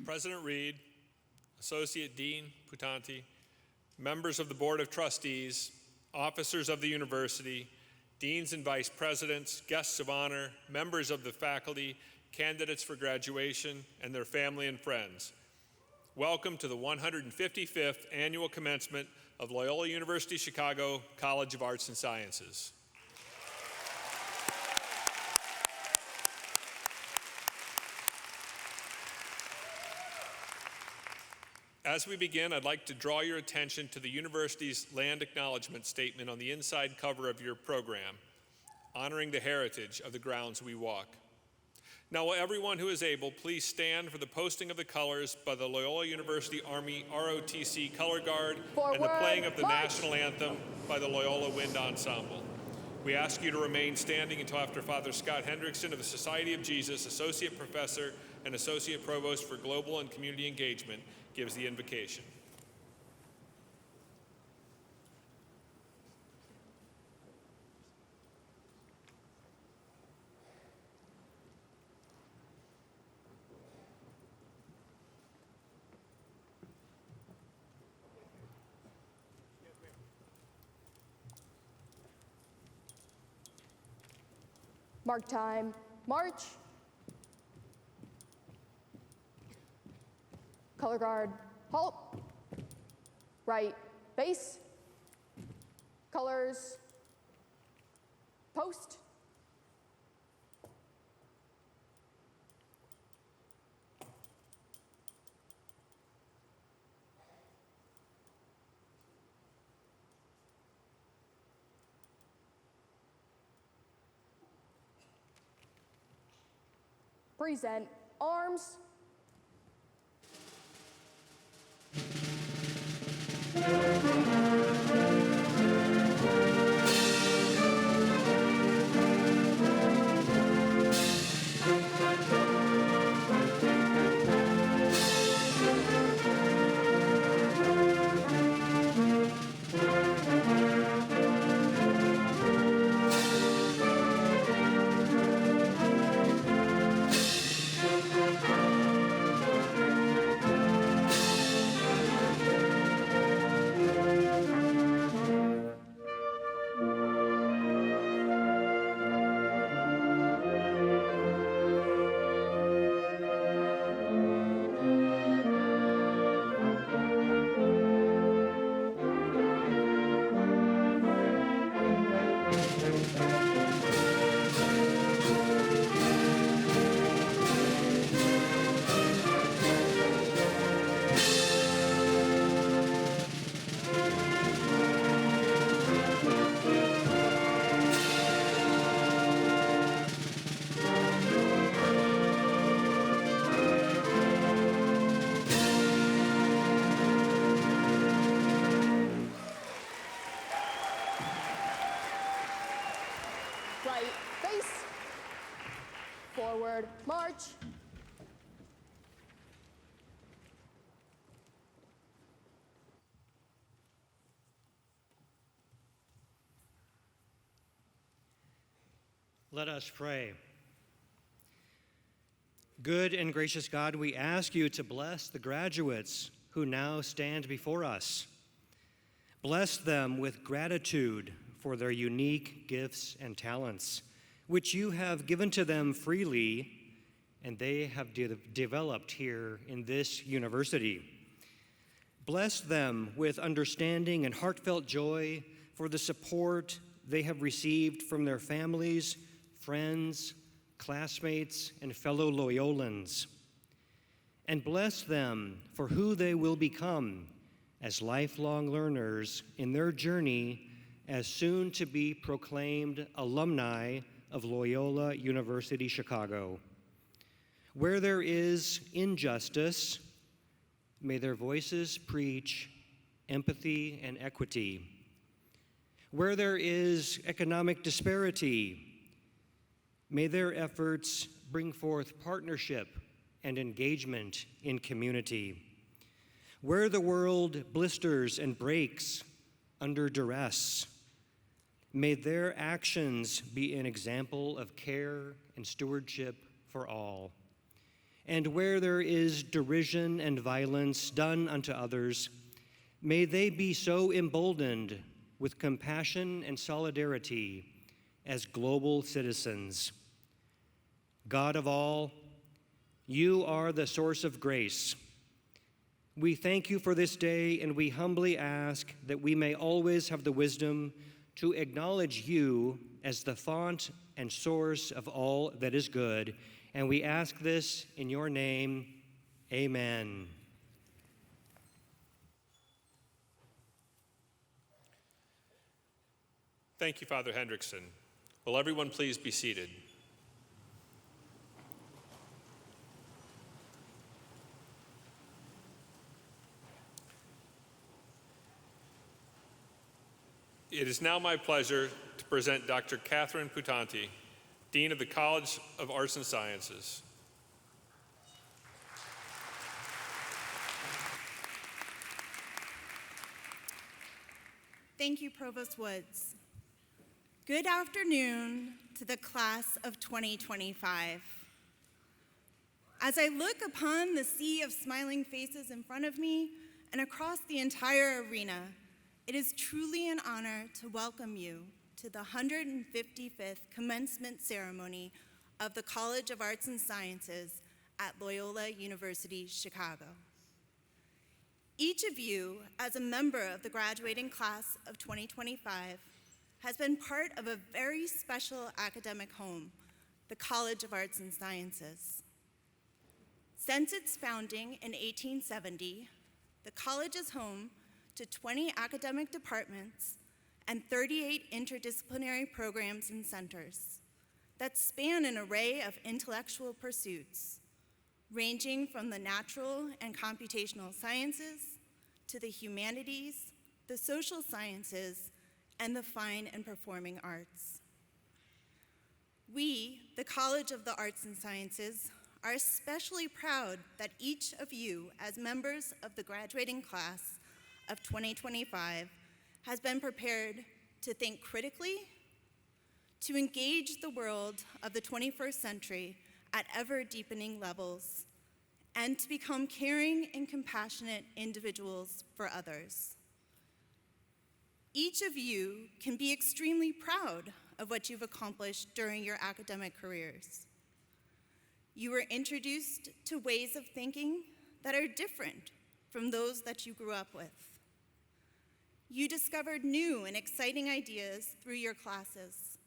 President Reed, Associate Dean Putanti, members of the Board of Trustees, officers of the university, deans and vice presidents, guests of honor, members of the faculty, candidates for graduation, and their family and friends. Welcome to the 155th Annual Commencement of Loyola University Chicago College of Arts and Sciences. As we begin, I'd like to draw your attention to the university's land acknowledgement statement on the inside cover of your program, honoring the heritage of the grounds we walk. Now, will everyone who is able please stand for the posting of the colors by the Loyola University Army ROTC Color Guard and the playing of the national anthem by the Loyola Wind Ensemble. We ask you to remain standing until after Father Scott Hendrickson of the Society of Jesus, Associate Professor and Associate Provost for Global and Community Engagement, gives the invocation. Mark time, march. Color guard, halt. Right, base. Colors, post. Present arms. Right, base. Forward, march. Let us pray. Good and gracious God, we ask you to bless the graduates who now stand before us. Bless them with gratitude for their unique gifts and talents, which you have given to them freely, and they have developed here in this university. Bless them with understanding and heartfelt joy for the support they have received from their families, friends, classmates, and fellow Loyolans. And bless them for who they will become as lifelong learners in their journey as soon-to-be proclaimed alumni of Loyola University Chicago. Where there is injustice, may their voices preach empathy and equity. Where there is economic disparity, may their efforts bring forth partnership and engagement in community. Where the world blisters and breaks under duress, may their actions be an example of care and stewardship for all. and where there is derision and violence done unto others, may they be so emboldened with compassion and solidarity as global citizens. God of all, you are the source of grace. We thank you for this day, and we humbly ask that we may always have the wisdom to acknowledge you as the font and source of all that is good. And we ask this in your name, amen. Thank you, Father Hendrickson. Will everyone please be seated? It is now my pleasure to present Dr. Catherine Putanti, Dean of the College of Arts and Sciences. Thank you, Provost Woods. Good afternoon to the class of 2025. As I look upon the sea of smiling faces in front of me and across the entire arena, it is truly an honor to welcome you to the 155th commencement ceremony of the College of Arts and Sciences at Loyola University, Chicago. Each of you, as a member of the graduating class of 2025, has been part of a very special academic home, the College of Arts and Sciences. Since its founding in 1870, the college is home to 20 academic departments and 38 interdisciplinary programs and centers that span an array of intellectual pursuits, ranging from the natural and computational sciences to the humanities, the social sciences, and the fine and performing arts. We, the College of the Arts and Sciences, are especially proud that each of you, as members of the graduating class of 2025, has been prepared to think critically, to engage the world of the 21st century at ever-deepening levels, and to become caring and compassionate individuals for others. Each of you can be extremely proud of what you've accomplished during your academic careers. You were introduced to ways of thinking that are different from those that you grew up with. You discovered new and exciting ideas through your classes,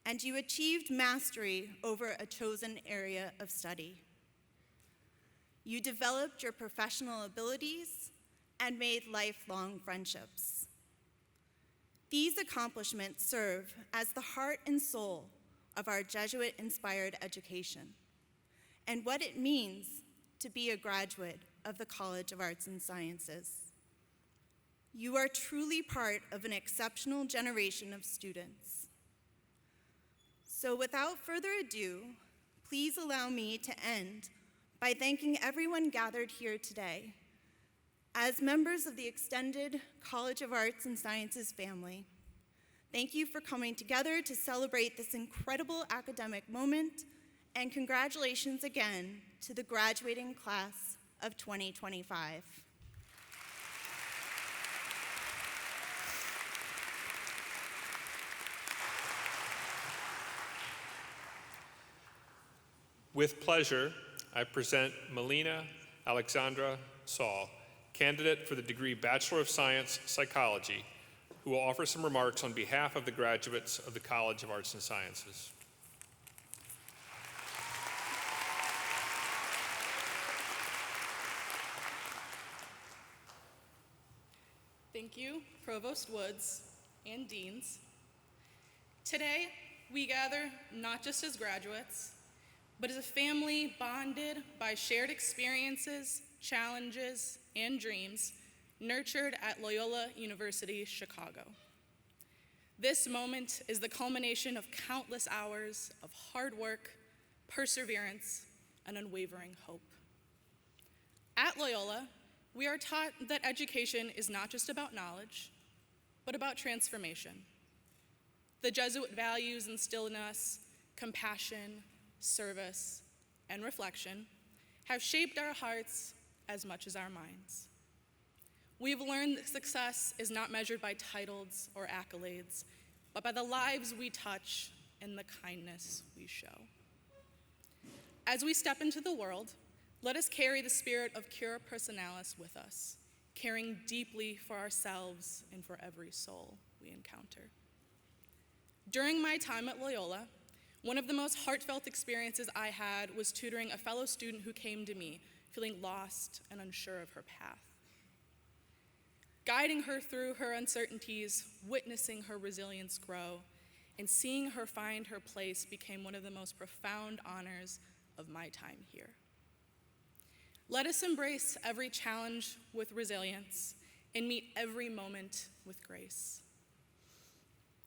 and you achieved mastery over a chosen area of study. You developed your professional abilities and made lifelong friendships. These accomplishments serve as the heart and soul of our Jesuit-inspired education and what it means to be a graduate of the College of Arts and Sciences. You are truly part of an exceptional generation of students. So without further ado, please allow me to end by thanking everyone gathered here today. As members of the extended College of Arts and Sciences family, thank you for coming together to celebrate this incredible academic moment, and congratulations again to the graduating class of 2025. With pleasure, I present Melina Alexandra Saul, candidate for the degree Bachelor of Science, Psychology, who will offer some remarks on behalf of the graduates of the College of Arts and Sciences. Thank you, Provost Woods and Deans. Today, we gather not just as graduates, but as a family bonded by shared experiences, challenges, and dreams nurtured at Loyola University, Chicago. This moment is the culmination of countless hours of hard work, perseverance, and unwavering hope. At Loyola, we are taught that education is not just about knowledge, but about transformation. The Jesuit values instill in us compassion, service, and reflection, have shaped our hearts as much as our minds. We've learned that success is not measured by titles or accolades, but by the lives we touch and the kindness we show. As we step into the world, let us carry the spirit of Cura Personalis with us, caring deeply for ourselves and for every soul we encounter. During my time at Loyola, one of the most heartfelt experiences I had was tutoring a fellow student who came to me, feeling lost and unsure of her path. Guiding her through her uncertainties, witnessing her resilience grow, and seeing her find her place became one of the most profound honors of my time here. Let us embrace every challenge with resilience and meet every moment with grace.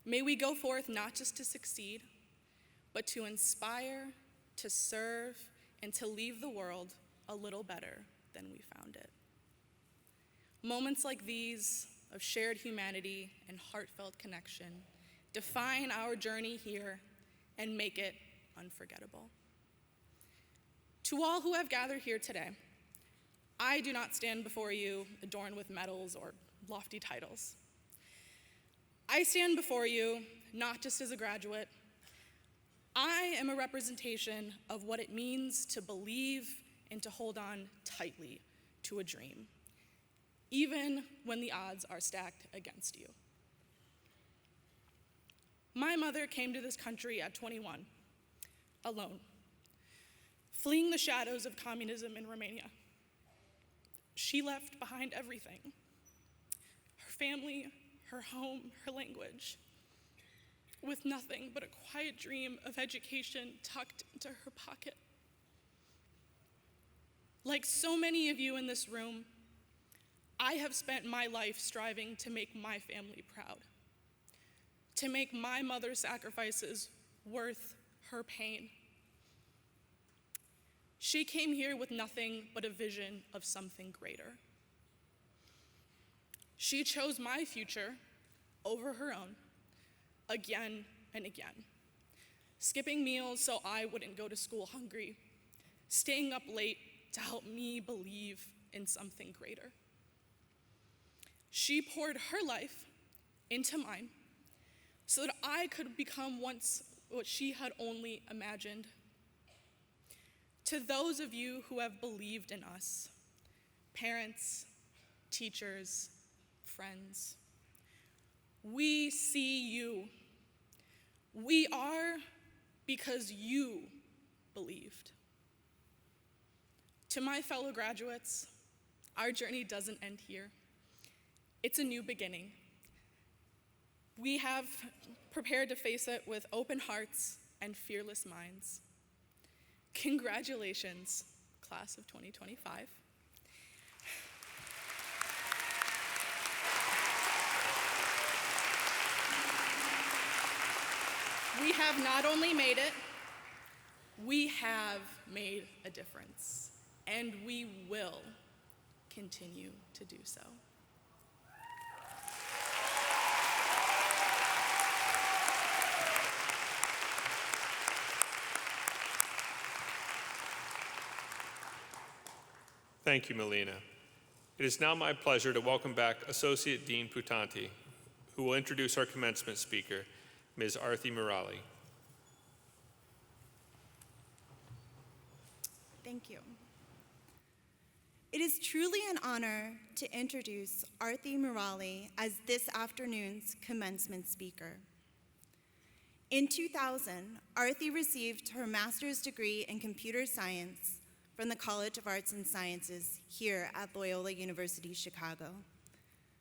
May we go forth not just to succeed, but to inspire, to serve, and to leave the world a little better than we found it. Moments like these of shared humanity and heartfelt connection define our journey here and make it unforgettable. To all who have gathered here today, I do not stand before you adorned with medals or lofty titles. I stand before you not just as a graduate. I am a representation of what it means to believe and to hold on tightly to a dream, even when the odds are stacked against you. My mother came to this country at 21, alone, fleeing the shadows of communism in Romania. She left behind everything: her family, her home, her language, with nothing but a quiet dream of education tucked into her pocket. Like so many of you in this room, I have spent my life striving to make my family proud, to make my mother's sacrifices worth her pain. She came here with nothing but a vision of something greater. She chose my future over her own again and again, skipping meals so I wouldn't go to school hungry, staying up late to help me believe in something greater. She poured her life into mine so that I could become once what she had only imagined. To those of you who have believed in us, parents, teachers, friends, we see you. We are because you believed. To my fellow graduates, our journey doesn't end here. It's a new beginning. We have prepared to face it with open hearts and fearless minds. Congratulations, class of 2025. We have not only made it, we have made a difference, and we will continue to do so. Thank you, Melina. It is now my pleasure to welcome back Associate Dean Putanti, who will introduce our commencement speaker, Ms. Arthi Murali. Thank you. It is truly an honor to introduce Arthi Murali as this afternoon's commencement speaker. In 2000, Arthi received her master's degree in computer science from the College of Arts and Sciences here at Loyola University, Chicago.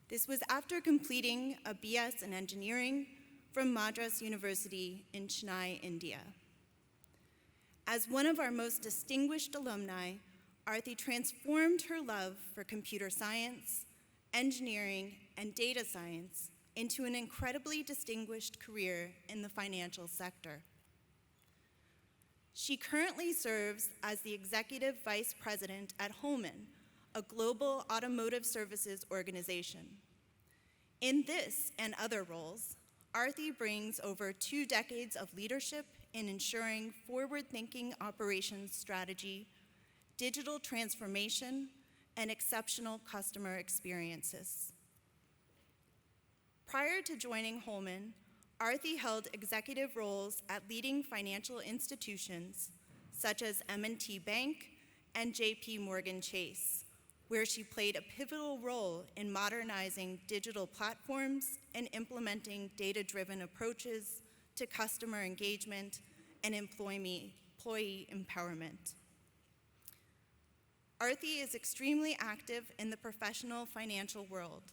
This was after completing a BS in engineering from Madras University in Chennai, India. As one of our most distinguished alumni, Arthi transformed her love for computer science, engineering, and data science into an incredibly distinguished career in the financial sector. She currently serves as the Executive Vice President at Holman, a global automotive services organization. In this and other roles, Arthi brings over 2 decades of leadership in ensuring forward-thinking operations strategy, digital transformation, and exceptional customer experiences. Prior to joining Holman, Arthi held executive roles at leading financial institutions such as M&T Bank and JP Morgan Chase, where she played a pivotal role in modernizing digital platforms and implementing data-driven approaches to customer engagement and employee empowerment. Arthi is extremely active in the professional financial world.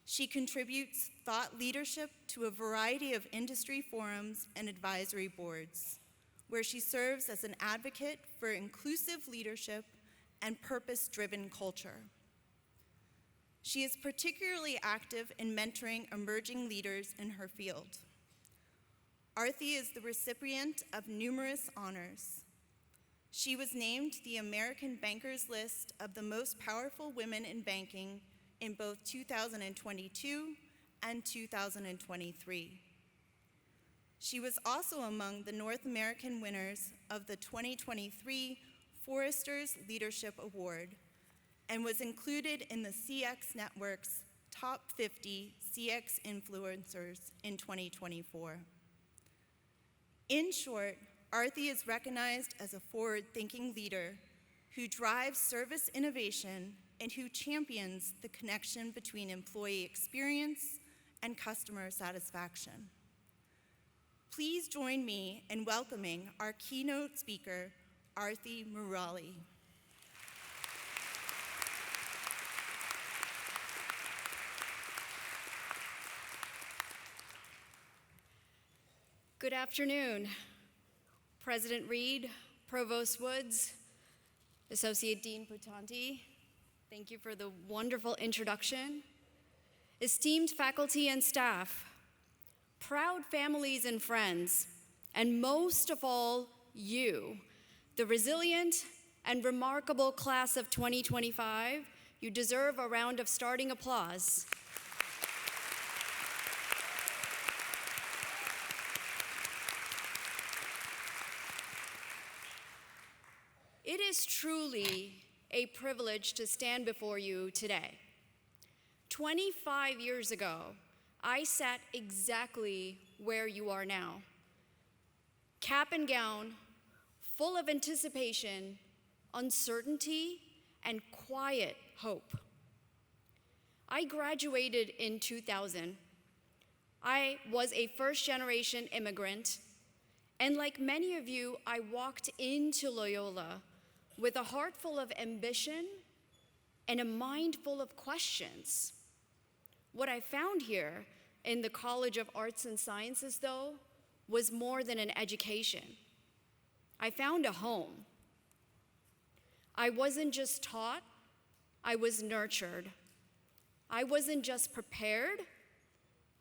She contributes thought leadership to a variety of industry forums and advisory boards, where she serves as an advocate for inclusive leadership and purpose-driven culture. She is particularly active in mentoring emerging leaders in her field. Arthi is the recipient of numerous honors. She was named the American Bankers List of the most powerful women in banking in both 2022 and 2023. She was also among the North American winners of the 2023 Forrester's Leadership Award and was included in the CX Network's Top 50 CX Influencers in 2024. In short, Arthi is recognized as a forward-thinking leader who drives service innovation and who champions the connection between employee experience and customer satisfaction. Please join me in welcoming our keynote speaker, Arthi Murali. Good afternoon, President Reed, Provost Woods, Associate Dean Putanti. Thank you for the wonderful introduction. Esteemed faculty and staff, proud families and friends, and most of all, you, the resilient and remarkable class of 2025, you deserve a round of starting applause. It is truly a privilege to stand before you today. 25 years ago, I sat exactly where you are now. Cap and gown, full of anticipation, uncertainty, and quiet hope. I graduated in 2000. I was a first-generation immigrant, and like many of you, I walked into Loyola with a heart full of ambition and a mind full of questions. What I found here in the College of Arts and Sciences, though, was more than an education. I found a home. I wasn't just taught, I was nurtured. I wasn't just prepared,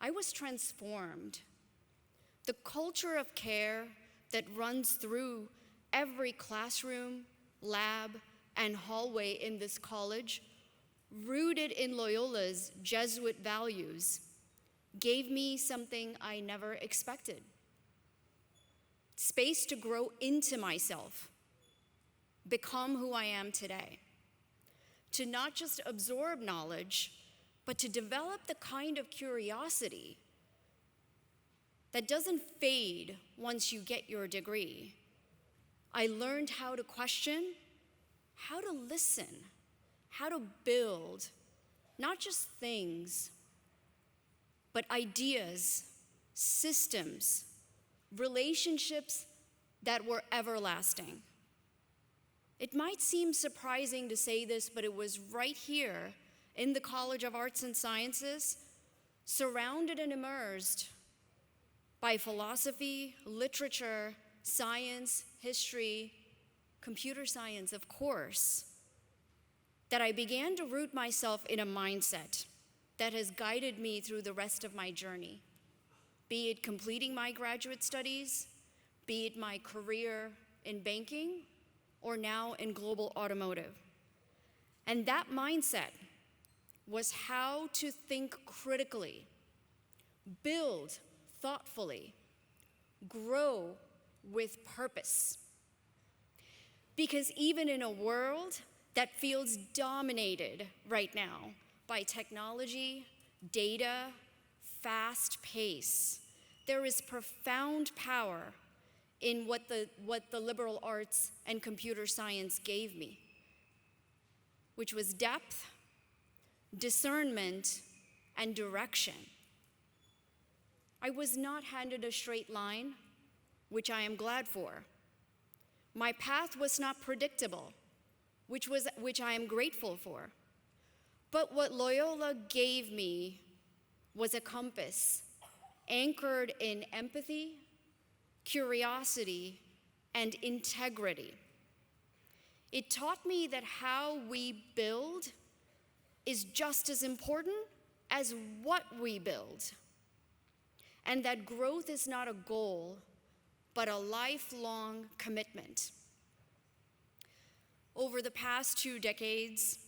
I was transformed. The culture of care that runs through every classroom, lab, and hallway in this college, rooted in Loyola's Jesuit values, gave me something I never expected. Space to grow into myself, become who I am today. To not just absorb knowledge, but to develop the kind of curiosity that doesn't fade once you get your degree. I learned how to question, how to listen, how to build, not just things, but ideas, systems, relationships that were everlasting. It might seem surprising to say this, but it was right here in the College of Arts and Sciences, surrounded and immersed by philosophy, literature, science, history, computer science, of course, that I began to root myself in a mindset that has guided me through the rest of my journey, be it completing my graduate studies, be it my career in banking, or now in global automotive. And that mindset was how to think critically, build thoughtfully, grow with purpose. Because even in a world that feels dominated right now by technology, data, fast pace, there is profound power in what the liberal arts and computer science gave me, which was depth, discernment, and direction. I was not handed a straight line, which I am glad for. My path was not predictable, which I am grateful for. But what Loyola gave me was a compass anchored in empathy, curiosity, and integrity. It taught me that how we build is just as important as what we build, and that growth is not a goal, but a lifelong commitment. Over the past 2 decades,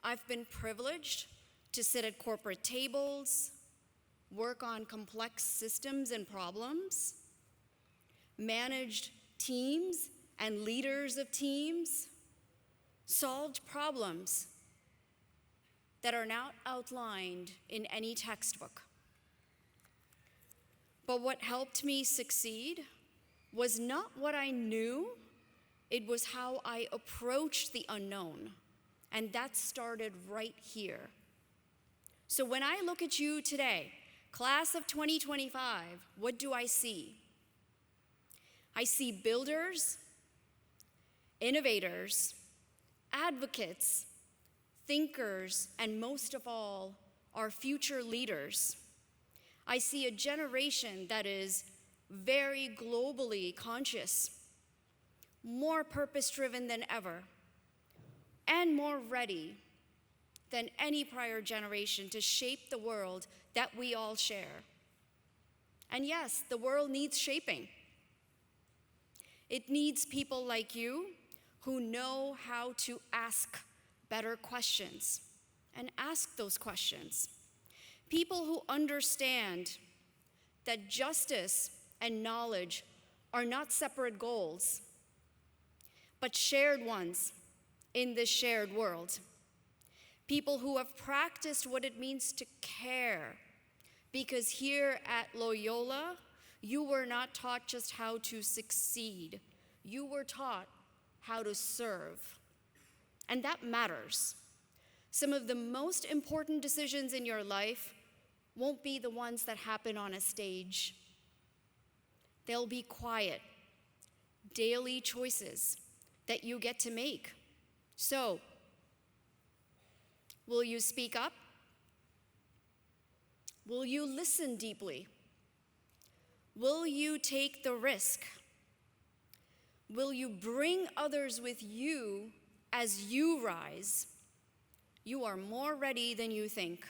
I've been privileged to sit at corporate tables, work on complex systems and problems, managed teams and leaders of teams, solved problems that are not outlined in any textbook. But what helped me succeed was not what I knew, it was how I approached the unknown. And that started right here. So when I look at you today, class of 2025, what do I see? I see builders, innovators, advocates, thinkers, and most of all, our future leaders. I see a generation that is very globally conscious, more purpose-driven than ever, and more ready than any prior generation to shape the world that we all share. And yes, the world needs shaping. It needs people like you who know how to ask better questions and ask those questions. People who understand that justice and knowledge are not separate goals, but shared ones in this shared world. People who have practiced what it means to care, because here at Loyola, you were not taught just how to succeed. You were taught how to serve. And that matters. Some of the most important decisions in your life won't be the ones that happen on a stage. They'll be quiet, daily choices that you get to make. So, will you speak up? Will you listen deeply? Will you take the risk? Will you bring others with you as you rise? You are more ready than you think.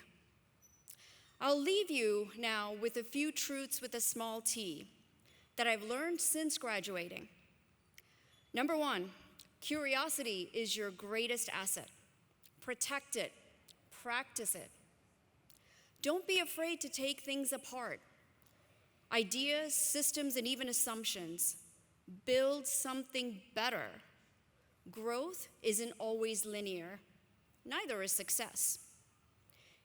I'll leave you now with a few truths with a small t that I've learned since graduating. Number 1, curiosity is your greatest asset. Protect it, practice it. Don't be afraid to take things apart. Ideas, systems, and even assumptions. Build something better. Growth isn't always linear. Neither is success.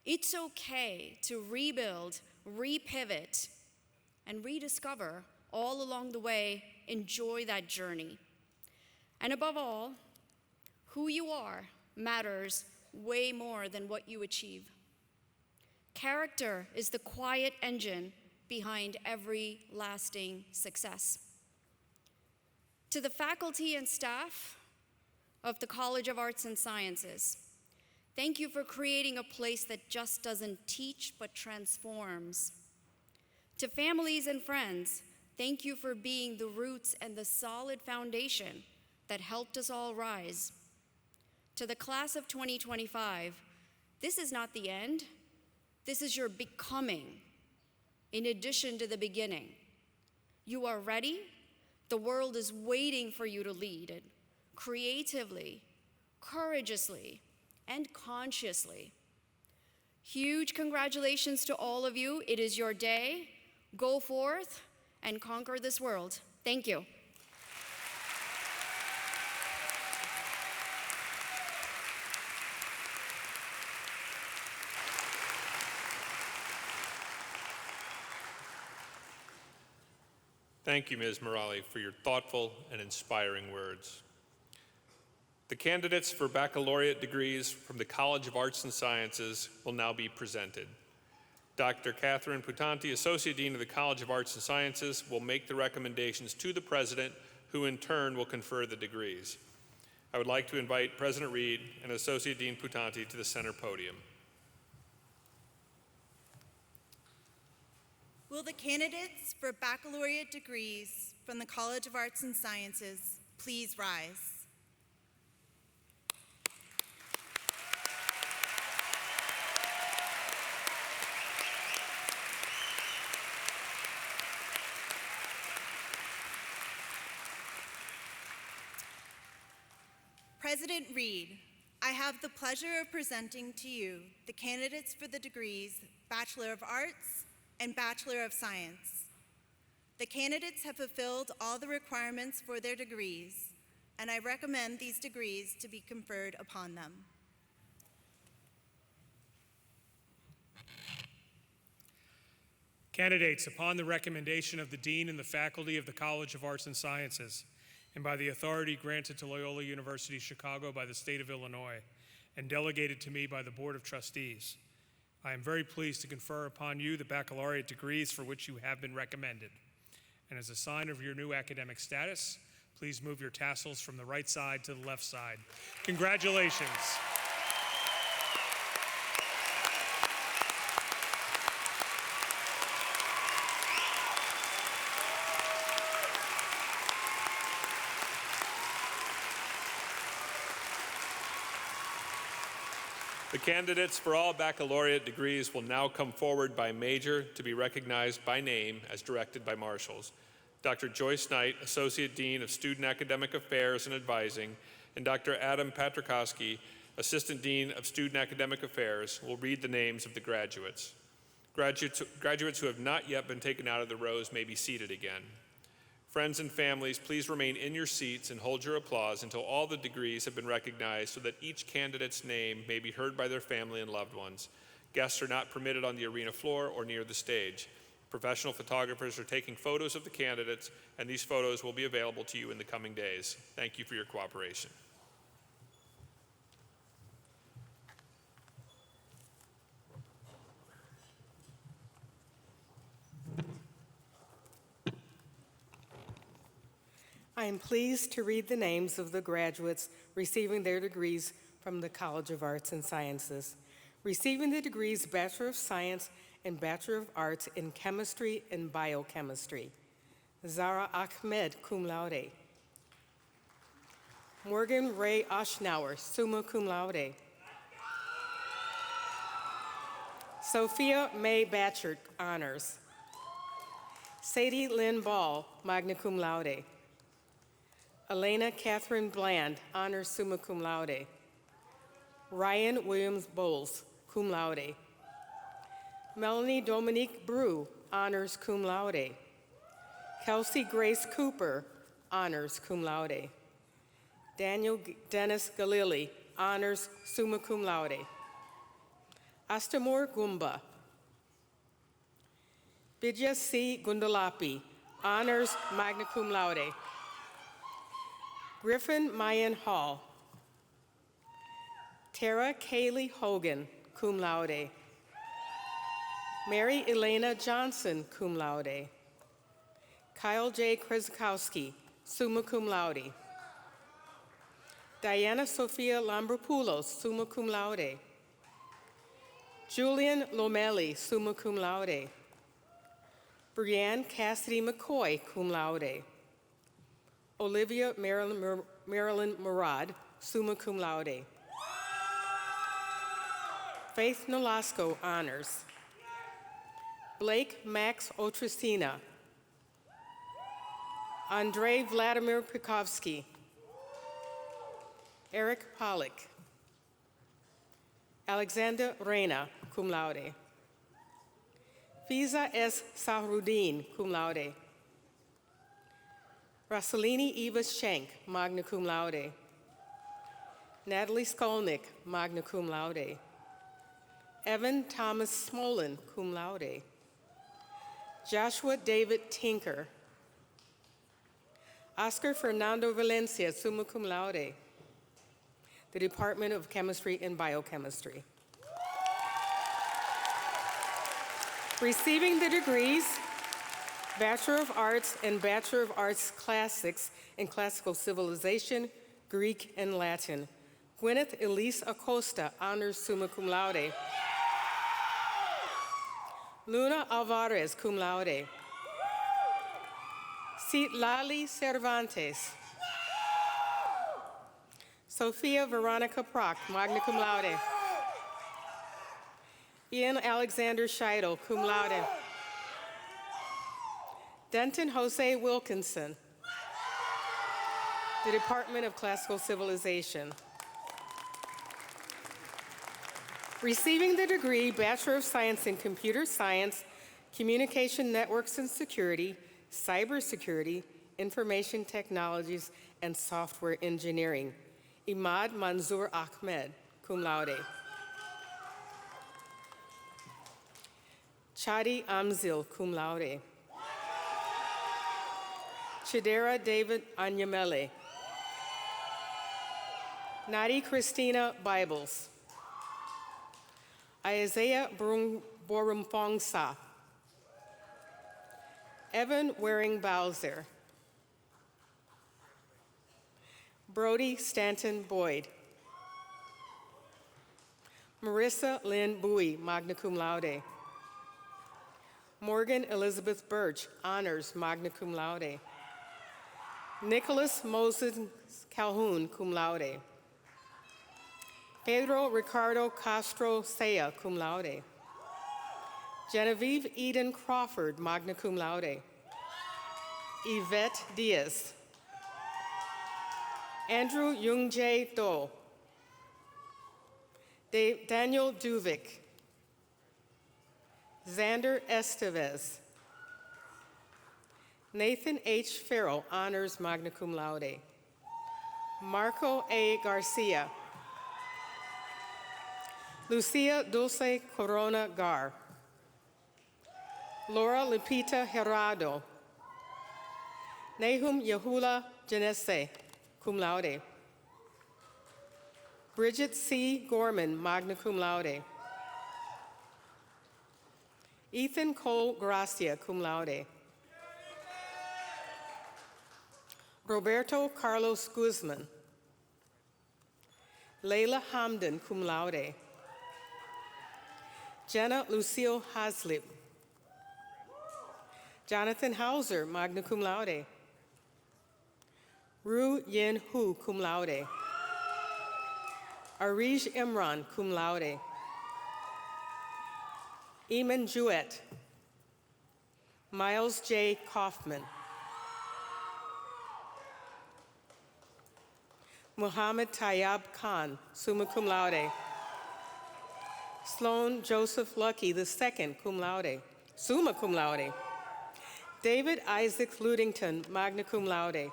It's okay to rebuild, repivot, and rediscover all along the way. Enjoy that journey. And above all, who you are matters way more than what you achieve. Character is the quiet engine behind every lasting success. To the faculty and staff of the College of Arts and Sciences, thank you for creating a place that just doesn't teach but transforms. To families and friends, thank you for being the roots and the solid foundation that helped us all rise. To the class of 2025, this is not the end. This is your becoming, in addition to the beginning. You are ready. The world is waiting for you to lead it creatively, courageously, and consciously. Huge congratulations to all of you. It is your day. Go forth and conquer this world. Thank you. Thank you, Ms. Morali, for your thoughtful and inspiring words. The candidates for baccalaureate degrees from the College of Arts and Sciences will now be presented. Dr. Catherine Putanti, Associate Dean of the College of Arts and Sciences, will make the recommendations to the President, who in turn will confer the degrees. I would like to invite President Reed and Associate Dean Putanti to the center podium. Will the candidates for baccalaureate degrees from the College of Arts and Sciences please rise? President Reed, I have the pleasure of presenting to you the candidates for the degrees Bachelor of Arts and Bachelor of Science. The candidates have fulfilled all the requirements for their degrees, and I recommend these degrees to be conferred upon them. Candidates, upon the recommendation of the Dean and the faculty of the College of Arts and Sciences, and by the authority granted to Loyola University Chicago by the state of Illinois, and delegated to me by the Board of Trustees, I am very pleased to confer upon you the baccalaureate degrees for which you have been recommended. And as a sign of your new academic status, please move your tassels from the right side to the left side. Congratulations. The candidates for all baccalaureate degrees will now come forward by major to be recognized by name as directed by marshals. Dr. Joyce Knight, Associate Dean of Student Academic Affairs and Advising, and Dr. Adam Patrikowski, Assistant Dean of Student Academic Affairs, will read the names of the graduates. Graduates who have not yet been taken out of the rows may be seated again. Friends and families, please remain in your seats and hold your applause until all the degrees have been recognized so that each candidate's name may be heard by their family and loved ones. Guests are not permitted on the arena floor or near the stage. Professional photographers are taking photos of the candidates, and these photos will be available to you in the coming days. Thank you for your cooperation. I am pleased to read the names of the graduates receiving their degrees from the College of Arts and Sciences. Receiving the degrees Bachelor of Science and Bachelor of Arts in Chemistry and Biochemistry. Zara Ahmed, cum laude. Morgan Ray Oschnauer, summa cum laude. Sophia May Batchert, honors. Sadie Lynn Ball, magna cum laude. Elena Catherine Bland, honors summa cum laude. Ryan Williams Bowles, cum laude. Melanie Dominique Brew, honors cum laude. Kelsey Grace Cooper, honors cum laude. Daniel Dennis Galili, honors summa cum laude. Astamur Gumba. Bidya C. Gundalapi, honors magna cum laude. Griffin Mayan Hall. Tara Kaylee Hogan, cum laude. Mary Elena Johnson, cum laude. Kyle J. Krzyzkowski, summa cum laude. Diana Sophia Lambropoulos, summa cum laude. Julian Lomeli, summa cum laude. Brianne Cassidy McCoy, cum laude. Olivia Marilyn Murad, summa cum laude. Faith Nolasco, honors. Blake Max Otristina. Andrei Vladimir Pikovsky. Eric Pollock. Alexander Reina, cum laude. Fiza S. Sahrudin, cum laude. Rasalini Eva Schenk, magna cum laude. Natalie Skolnick, magna cum laude. Evan Thomas Smolin, cum laude. Joshua David Tinker. Oscar Fernando Valencia, summa cum laude, the Department of Chemistry and Biochemistry. Receiving the degrees Bachelor of Arts and Bachelor of Arts Classics in Classical Civilization, Greek, and Latin. Gwyneth Elise Acosta, honors summa cum laude. Luna Alvarez, cum laude. Citlali Cervantes. Sophia Veronica Prock, magna cum laude. Ian Alexander Scheidel, cum laude. Denton Jose Wilkinson, the Department of Classical Civilization. Receiving the degree Bachelor of Science in Computer Science, Communication Networks and Security, Cybersecurity, Information Technologies, and Software Engineering. Imad Manzoor Ahmed, cum laude. Chadi Amzil, cum laude. Chidera David Anyamele. Nadi Christina Bibles. Isaiah Borumfongsa. Evan Waring Bowser. Brody Stanton Boyd. Marissa Lynn Bowie, magna cum laude. Morgan Elizabeth Birch, honors, magna cum laude. Nicholas Moses Calhoun, cum laude. Pedro Ricardo Castro Sea, cum laude. Genevieve Eden Crawford, magna cum laude. Yvette Diaz. Andrew Youngjae Do. Daniel Duvik. Xander Estevez. Nathan H. Farrell, honors, magna cum laude. Marco A. Garcia. Lucia Dulce Corona Gar. Laura Lupita Gerardo. Nahum Yehula Janese, cum laude. Bridget C. Gorman, magna cum laude. Ethan Cole Gracia, cum laude. Roberto Carlos Guzman. Leila Hamdan, cum laude. Jenna Lucille Haslip. Jonathan Hauser, magna cum laude. Ru Yin Hu, cum laude. Arij Imran, cum laude. Eamon Jewett. Miles J. Kaufman. Muhammad Tayyab Khan, summa cum laude. Sloan Joseph Lucky II, cum laude, summa cum laude. David Isaac Ludington, magna cum laude.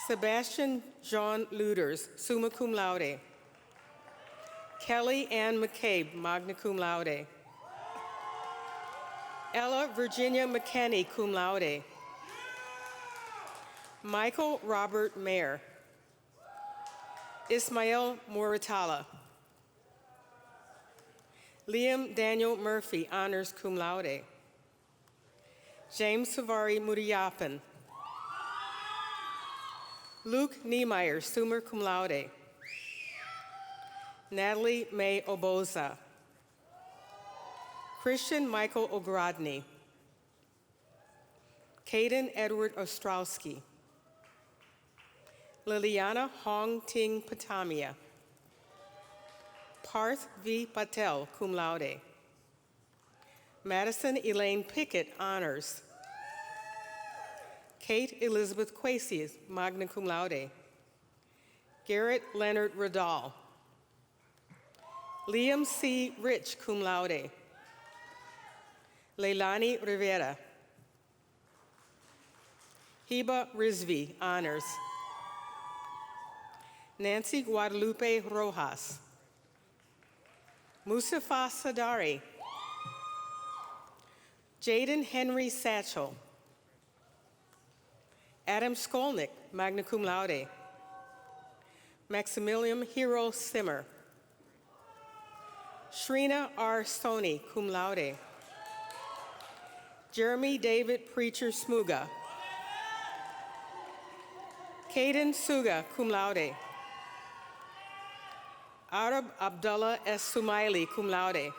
Sebastian Jean Luders, summa cum laude. Kelly Ann McCabe, magna cum laude. Ella Virginia McKenney, cum laude. Michael Robert Mayer. Ismael Moritala. Liam Daniel Murphy, honors, cum laude. James Savari Muriyapan. Luke Niemeyer, summa cum laude. Natalie May Oboza. Christian Michael Ogrodny. Caden Edward Ostrowski. Liliana Hong Ting Patamia. Parth V. Patel, cum laude. Madison Elaine Pickett, honors. Kate Elizabeth Quasey, magna cum laude. Garrett Leonard Radal. Liam C. Rich, cum laude. Leilani Rivera. Hiba Rizvi, honors. Nancy Guadalupe Rojas. Mustafa Sadari. Jaden Henry Satchel. Adam Skolnick, magna cum laude. Maximilian Hero Simmer. Shrina R. Stoney, cum laude. Jeremy David Preacher Smuga. Caden Suga, cum laude. Arab Abdullah S. Sumaili, cum laude.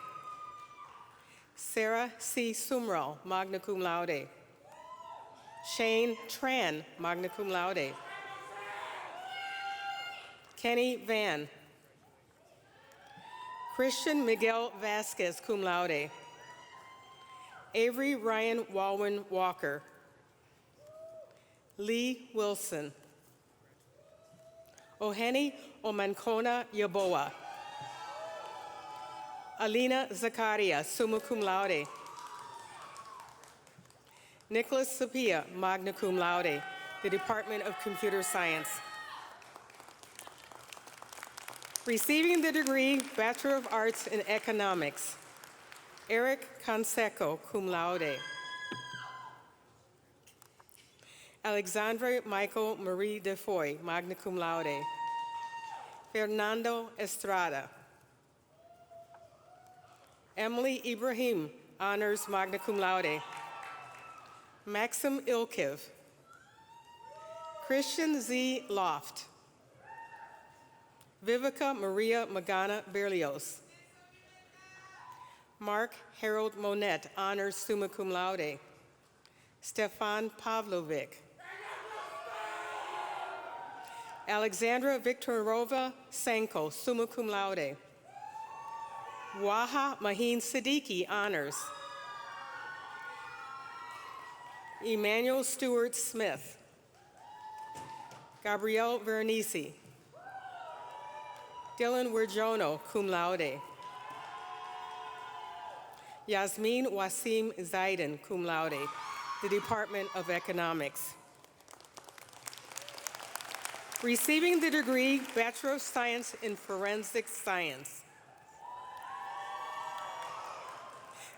Sarah C. Sumrall, magna cum laude. Shane Tran, magna cum laude. Kenny Van. Christian Miguel Vasquez, cum laude. Avery Ryan Walwyn Walker. Lee Wilson. Oheni Omankona Yaboa. Alina Zakaria, summa cum laude. Nicholas Sapia, magna cum laude, the Department of Computer Science. Receiving the degree Bachelor of Arts in Economics, Eric Canseco, cum laude. Alexandre Michael Marie Defoy, magna cum laude. Fernando Estrada. Emily Ibrahim, honors magna cum laude. Maxim Ilkiv. Christian Z. Loft. Vivica Maria Magana Berlioz. Mark Harold Monette, honors summa cum laude. Stefan Pavlovic. Alexandra Viktorova Sanko, summa cum laude. Waha Mahin Siddiqui, honors. Emmanuel Stewart Smith. Gabrielle Veronese. Dylan Werjono, cum laude. Yasmin Wasim Zaidan, cum laude, the Department of Economics. Receiving the degree Bachelor of Science in Forensic Science.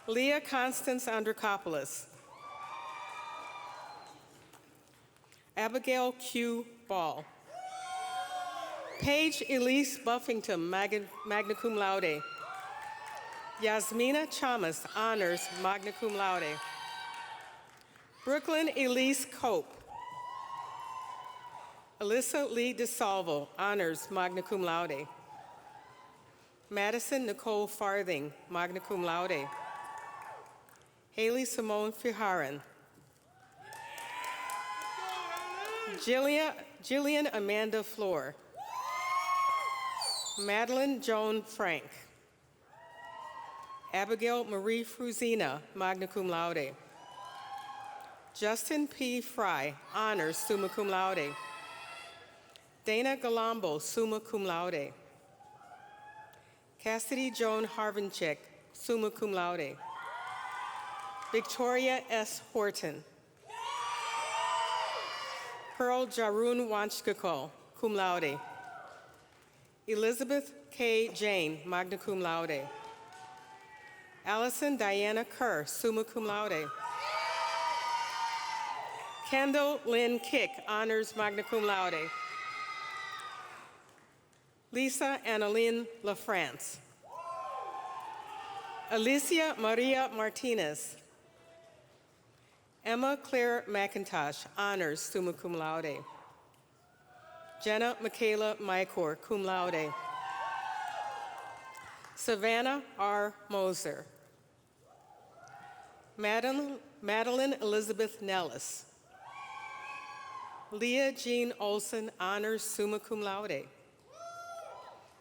Leah Constance Andrikopoulos. Abigail Q. Ball. Paige Elise Buffington, magna cum laude. Yasmina Chamas, honors, magna cum laude. Brooklyn Elise Cope. Alyssa Lee DeSalvo, honors, magna cum laude. Madison Nicole Farthing, magna cum laude. Haley Simone Fiharan. Jillian Amanda Floor. Madeline Joan Frank. Abigail Marie Fruzina, magna cum laude. Justin P. Fry, honors, summa cum laude. Dana Galambo, summa cum laude. Cassidy Joan Harvinchik, summa cum laude. Victoria S. Horton. Pearl Jarun Wanchkako, cum laude. Elizabeth K. Jane, magna cum laude. Allison Diana Kerr, summa cum laude. Kendall Lynn Kick, honors, magna cum laude. Lisa Annalyn LaFrance. Alicia Maria Martinez. Emma Claire McIntosh, honors, summa cum laude. Jenna Michaela Mycor, cum laude. Savannah R. Moser. Madeline Elizabeth Nellis. Leah Jean Olson, honors, summa cum laude.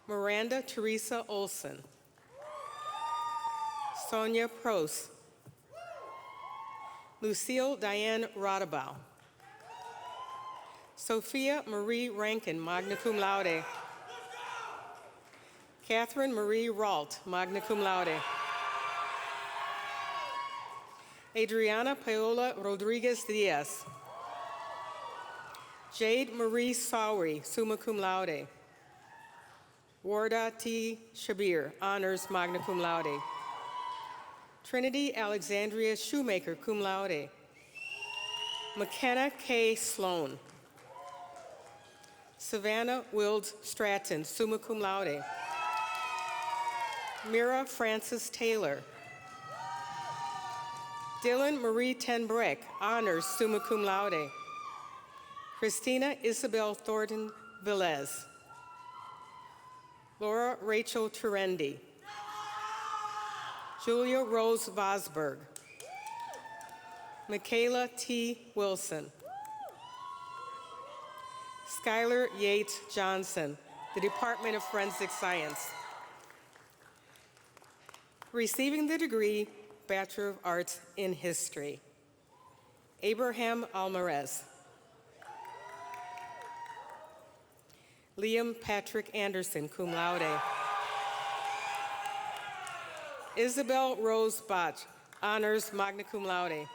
Miranda Teresa Olson. Sonia Prost. Lucille Diane Rodabau. Sophia Marie Rankin, magna cum laude. Catherine Marie Ralt, magna cum laude. Adriana Paola Rodriguez Diaz. Jade Marie Sowry, summa cum laude. Warda T. Shabir, honors, magna cum laude. Trinity Alexandria Shoemaker, cum laude. McKenna K. Sloan. Savannah Wilds Stratton, summa cum laude. Mira Frances Taylor. Dylan Marie Tenbreck, honors, summa cum laude. Christina Isabel Thornton Velez. Laura Rachel Turendi. Julia Rose Vosberg. Michaela T. Wilson. Skylar Yates Johnson, the Department of Forensic Science. Receiving the degree Bachelor of Arts in History, Abraham Almarez. Liam Patrick Anderson, cum laude. Isabel Rose Bach, honors, magna cum laude.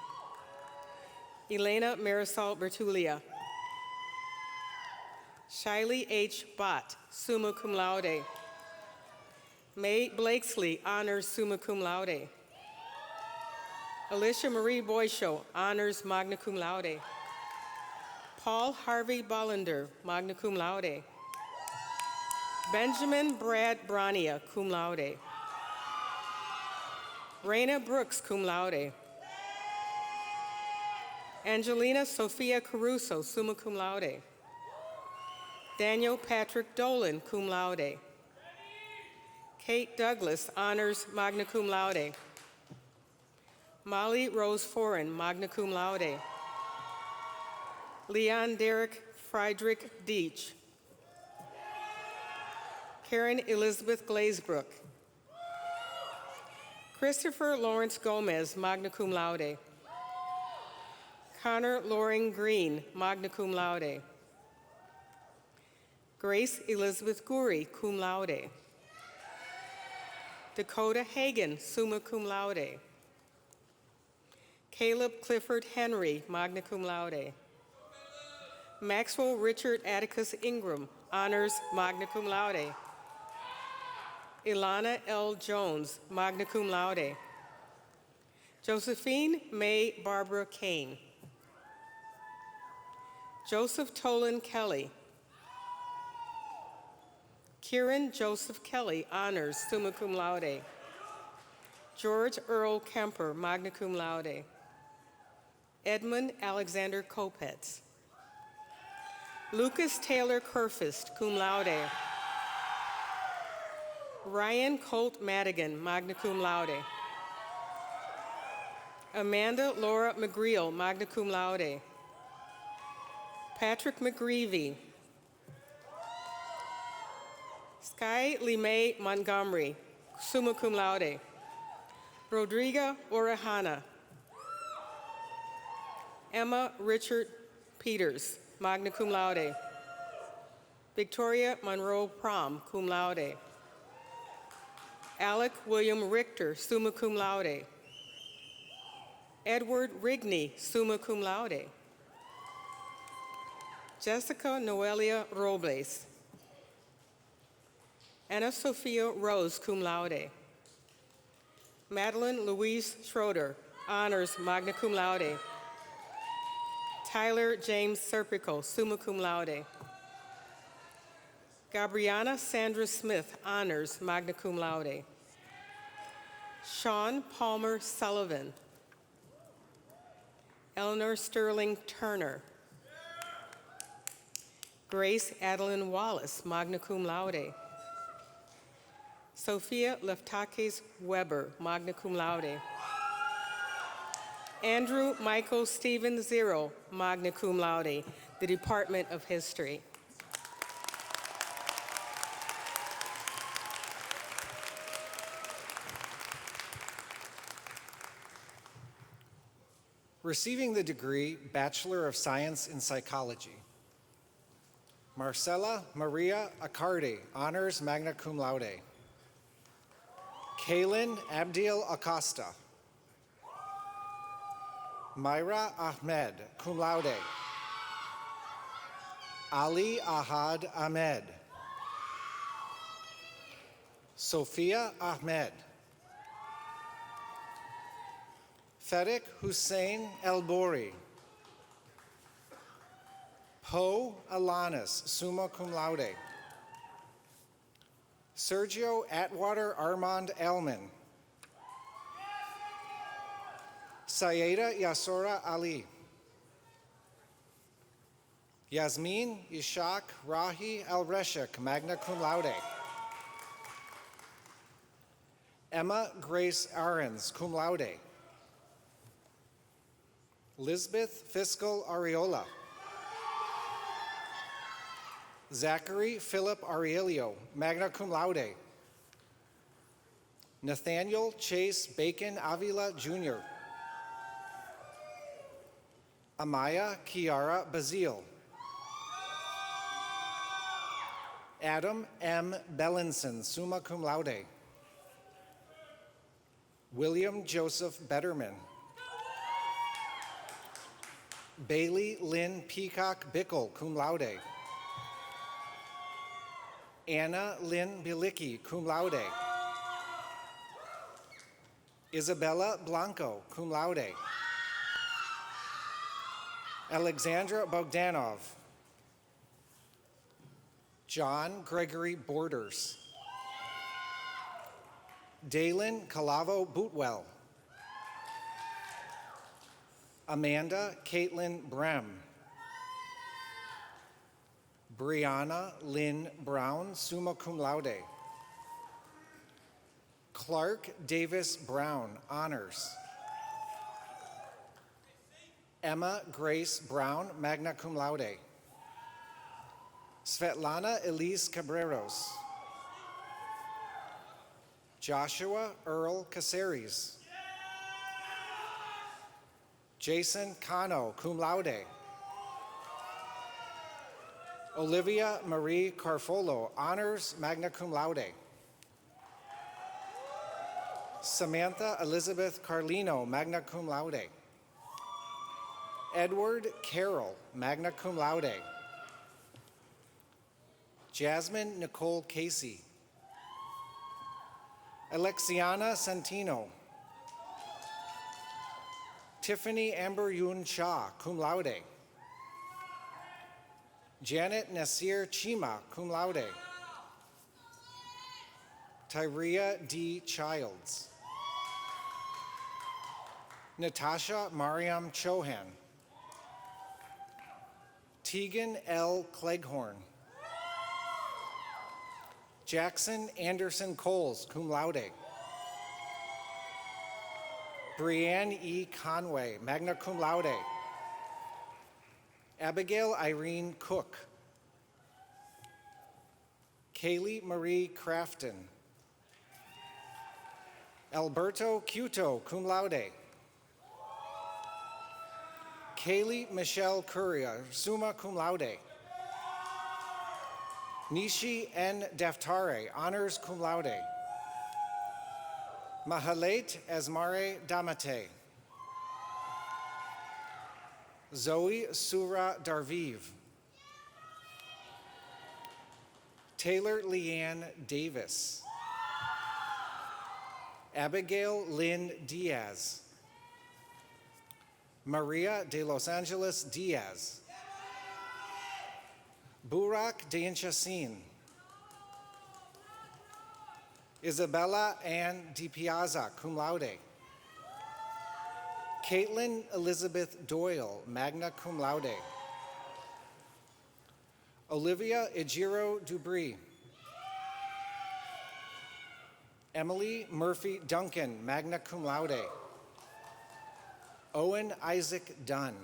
Elena Marisol Bertulia. Shiley H. Bott, summa cum laude. May Blakesley, honors, summa cum laude. Alicia Marie Boyshow, honors, magna cum laude. Paul Harvey Bollender, magna cum laude. Benjamin Brad Brania, cum laude. Raina Brooks, cum laude. Angelina Sophia Caruso, summa cum laude. Daniel Patrick Dolan, cum laude. Kate Douglas, honors, magna cum laude. Molly Rose Foran, magna cum laude. Leon Derek Friedrich Deitch. Karen Elizabeth Glazebrook. Christopher Lawrence Gomez, magna cum laude. Connor Loring Green, magna cum laude. Grace Elizabeth Guri, cum laude. Dakota Hagan, summa cum laude. Caleb Clifford Henry, magna cum laude. Maxwell Richard Atticus Ingram, honors, magna cum laude. Ilana L. Jones, magna cum laude. Josephine May Barbara Kane. Joseph Tolan Kelly. Kieran Joseph Kelly, honors, summa cum laude. George Earl Kemper, magna cum laude. Edmund Alexander Kopetz. Lucas Taylor Kerfist, cum laude. Ryan Colt Madigan, magna cum laude. Amanda Laura McGreal, magna cum laude. Patrick McGreevy. Sky Limay Montgomery, summa cum laude. Rodriga Orejana. Emma Richard Peters, magna cum laude. Victoria Monroe Prom, cum laude. Alec William Richter, summa cum laude. Edward Rigney, summa cum laude. Jessica Noelia Robles. Anna Sophia Rose, cum laude. Madeline Louise Schroeder, honors, magna cum laude. Tyler James Serpico, summa cum laude. Gabriana Sandra Smith, honors, magna cum laude. Sean Palmer Sullivan. Eleanor Sterling Turner. Grace Adeline Wallace, magna cum laude. Sophia Leftakis Weber, magna cum laude. Andrew Michael Stephen Zero, magna cum laude, the Department of History. Receiving the degree Bachelor of Science in Psychology, Marcela Maria Accardi, honors, magna cum laude. Kaylin Abdiel Acosta. Myra Ahmed, cum laude. Ali Ahad Ahmed. Sophia Ahmed. Farik Hussein El Bori. Poe Alanis, summa cum laude. Sergio Atwater Armand Elman. Sayeda Yasora Ali. Yasmin Ishaq Rahi Al-Reshik, magna cum laude. Emma Grace Ahrens, cum laude. Lisbeth Fiscal Ariola. Zachary Philip Aurelio, magna cum laude. Nathaniel Chase Bacon Avila Jr. Amaya Kiara Bazile. Adam M. Bellinson, summa cum laude. William Joseph Betterman. Bailey Lynn Peacock Bickle, cum laude. Anna Lynn Bilicki, cum laude. Isabella Blanco, cum laude. Alexandra Bogdanov. John Gregory Borders. Dalen Calavo Bootwell. Amanda Caitlin Brem. Brianna Lynn Brown, summa cum laude. Clark Davis Brown, honors. Emma Grace Brown, magna cum laude. Svetlana Elise Cabreros. Joshua Earl Caceres. Jason Cano, cum laude. Olivia Marie Carfolo, honors, magna cum laude. Samantha Elizabeth Carlino, magna cum laude. Edward Carroll, magna cum laude. Jasmine Nicole Casey. Alexiana Santino. Tiffany Amber Yun Cha, cum laude. Janet Nasir Chima, cum laude. Tyria D. Childs. Natasha Mariam Chohan. Tegan L. Cleghorn. Jackson Anderson Coles, cum laude. Brianne E. Conway, magna cum laude. Abigail Irene Cook. Kaylee Marie Crafton. Alberto Cuto, cum laude. Kaylee Michelle Curria, summa cum laude. Nishi N. Daftare, honors cum laude. Mahalet Asmare Damate. Zoe Sura Darviv. Taylor Leanne Davis. Abigail Lynn Diaz. Maria de Los Angeles Diaz. Burak Dainchasin. Isabella Ann DiPiazza, cum laude. Caitlin Elizabeth Doyle, magna cum laude. Olivia Ejiro Dubry. Emily Murphy Duncan, magna cum laude. Owen Isaac Dunn.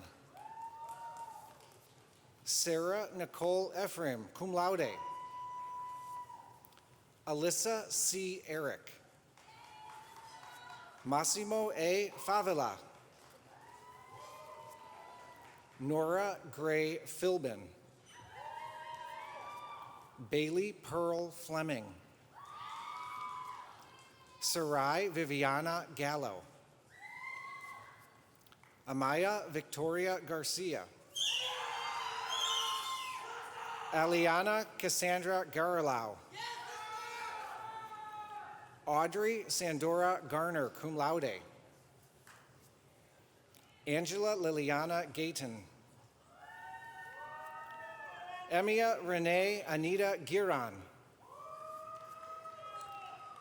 Sarah Nicole Ephraim, cum laude. Alyssa C. Eric. Massimo A. Favela. Nora Gray Philbin. Bailey Pearl Fleming. Sarai Viviana Gallo. Amaya Victoria Garcia. Aliana Cassandra Garilau. Audrey Sandora Garner, cum laude. Angela Liliana Gayton. Emia Renee Anita Giron.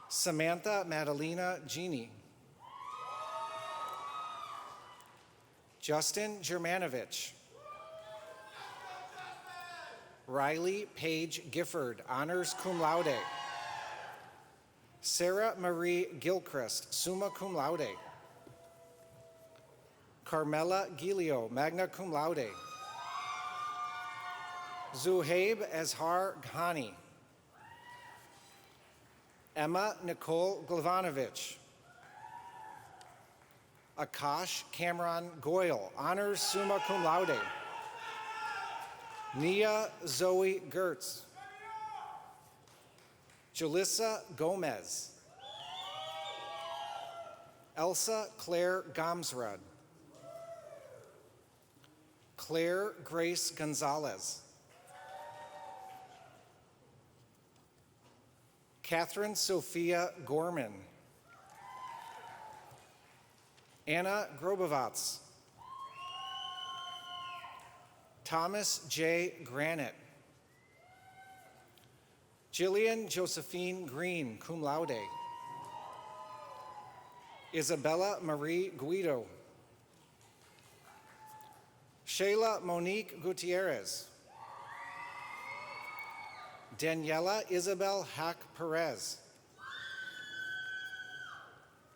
Samantha Madalena Genie. Justin Germanovich. Riley Paige Gifford, honors cum laude. Sarah Marie Gilchrist, summa cum laude. Carmela Gilio, magna cum laude. Zuhaib Azhar Ghani. Emma Nicole Glavanovich. Akash Cameron Goyle, honors summa cum laude. Nia Zoe Gertz. Jalissa Gomez. Elsa Claire Gomsrud. Claire Grace Gonzalez. Catherine Sophia Gorman. Anna Grobovats. Thomas J. Granite. Jillian Josephine Green, cum laude. Isabella Marie Guido. Shayla Monique Gutierrez. Daniela Isabel Hack Perez.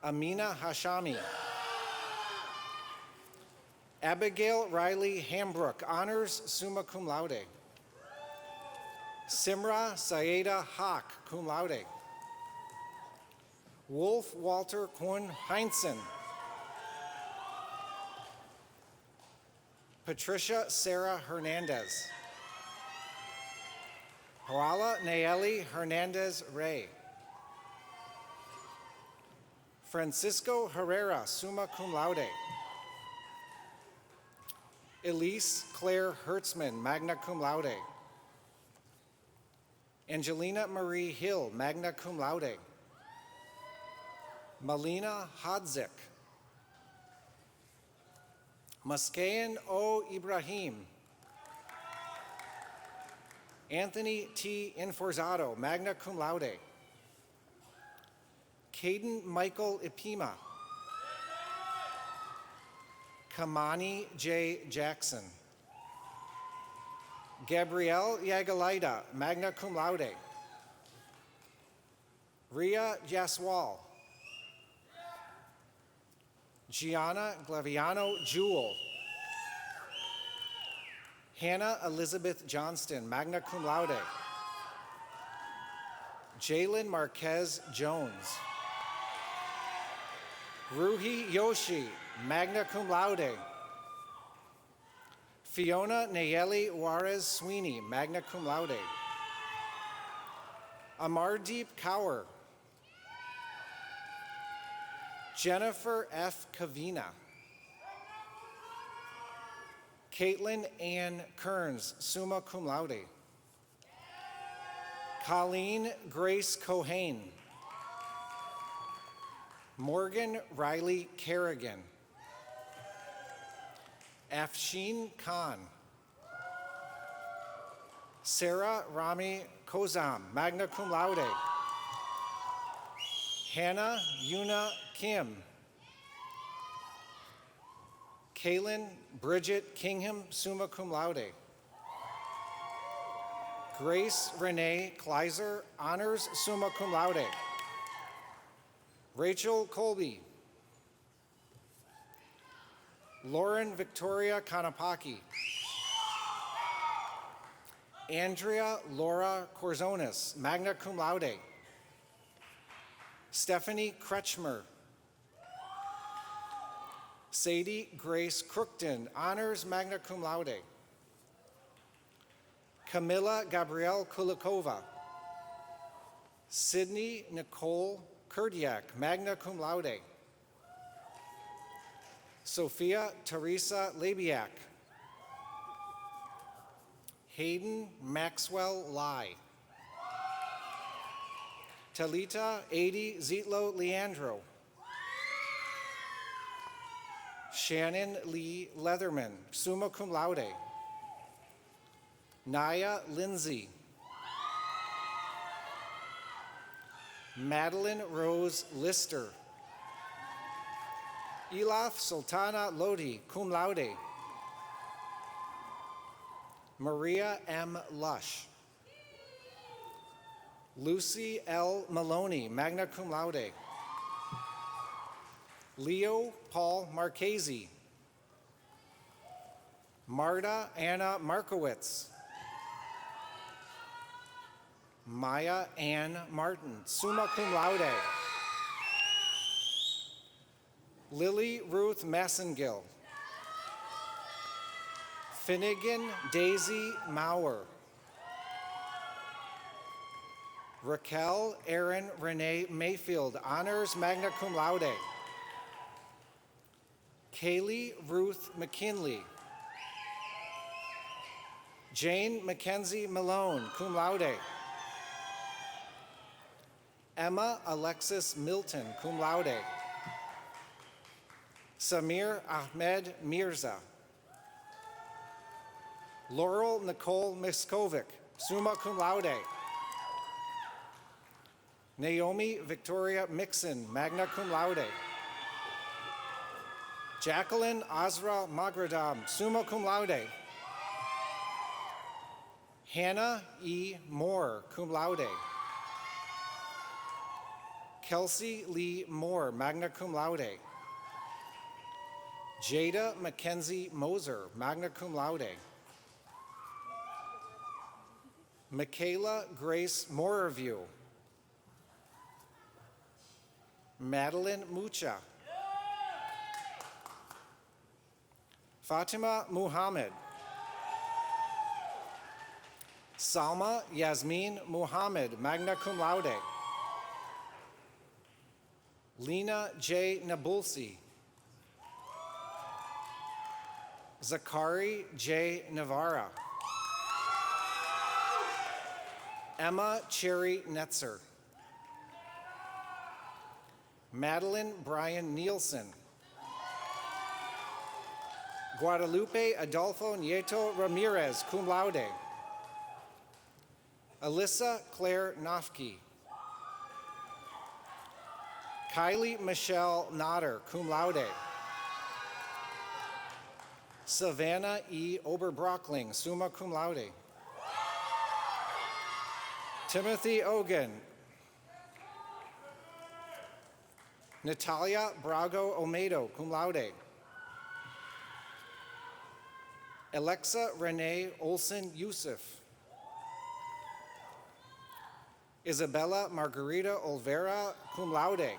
Amina Hashami. Abigail Riley Hambrook, honors summa cum laude. Simra Saeda Hawk, cum laude. Wolf Walter Kuhn Heinzen. Patricia Sarah Hernandez. Joala Nayeli Hernandez Rey. Francisco Herrera, summa cum laude. Elise Claire Hertzman, magna cum laude. Angelina Marie Hill, magna cum laude. Malina Hadzik. Muskayan O. Ibrahim. Anthony T. Inforzado, magna cum laude. Caden Michael Ipima. Kamani J. Jackson. Gabrielle Yagalaida, magna cum laude. Ria Jaswal. Gianna Glaviano Jewell. Hannah Elizabeth Johnston, magna cum laude. Jalen Marquez Jones. Ruhi Yoshi, magna cum laude. Fiona Nayeli Juarez Sweeney, magna cum laude. Amardeep Kaur. Jennifer F. Kavina. Caitlin Ann Kearns, summa cum laude. Colleen Grace Cohane. Morgan Riley Kerrigan. Afshin Khan. Sarah Rami Kozam, magna cum laude. Hannah Yuna Kim. Kaylin Bridget Kingham, summa cum laude. Grace Renee Kleiser, honors summa cum laude. Rachel Colby. Lauren Victoria Kanapaki. Andrea Laura Corzonis, magna cum laude. Stephanie Kretschmer. Sadie Grace Crookton, honors magna cum laude. Camilla Gabrielle Kulikova. Sydney Nicole Kurdiak, magna cum laude. Sophia Teresa Labiak. Hayden Maxwell Lai. Talita Adi Zitlo Leandro. Shannon Lee Leatherman, summa cum laude. Naya Lindsay. Madeline Rose Lister. Elaf Sultana Lodi, cum laude. Maria M. Lush. Lucy L. Maloney, magna cum laude. Leo Paul Marchese. Marta Anna Markowitz. Maya Ann Martin, summa cum laude. Lily Ruth Massengill. Finnegan Daisy Maurer. Raquel Erin Renee Mayfield, honors magna cum laude. Kaylee Ruth McKinley. Jane Mackenzie Malone, cum laude. Emma Alexis Milton, cum laude. Samir Ahmed Mirza. Laurel Nicole Miskovic, summa cum laude. Naomi Victoria Mixon, magna cum laude. Jacqueline Azra Magradam, summa cum laude. Hannah E. Moore, cum laude. Kelsey Lee Moore, magna cum laude. Jada Mackenzie Moser, magna cum laude. Michaela Grace Moreview. Madeline Mucha. Fatima Muhammad. Salma Yasmin Muhammad, magna cum laude. Lena J. Nabulsi. Zakari J. Navarra. Emma Cherry Netzer. Madeline Brian Nielsen. Guadalupe Adolfo Nieto Ramirez, cum laude. Alyssa Claire Nofke. Kylie Michelle Notter, cum laude. Savannah E. Oberbrockling, summa cum laude. Timothy Ogan. Natalia Brago Omedo, cum laude. Alexa Renee Olson Yusuf. Isabella Margarita Olvera, cum laude.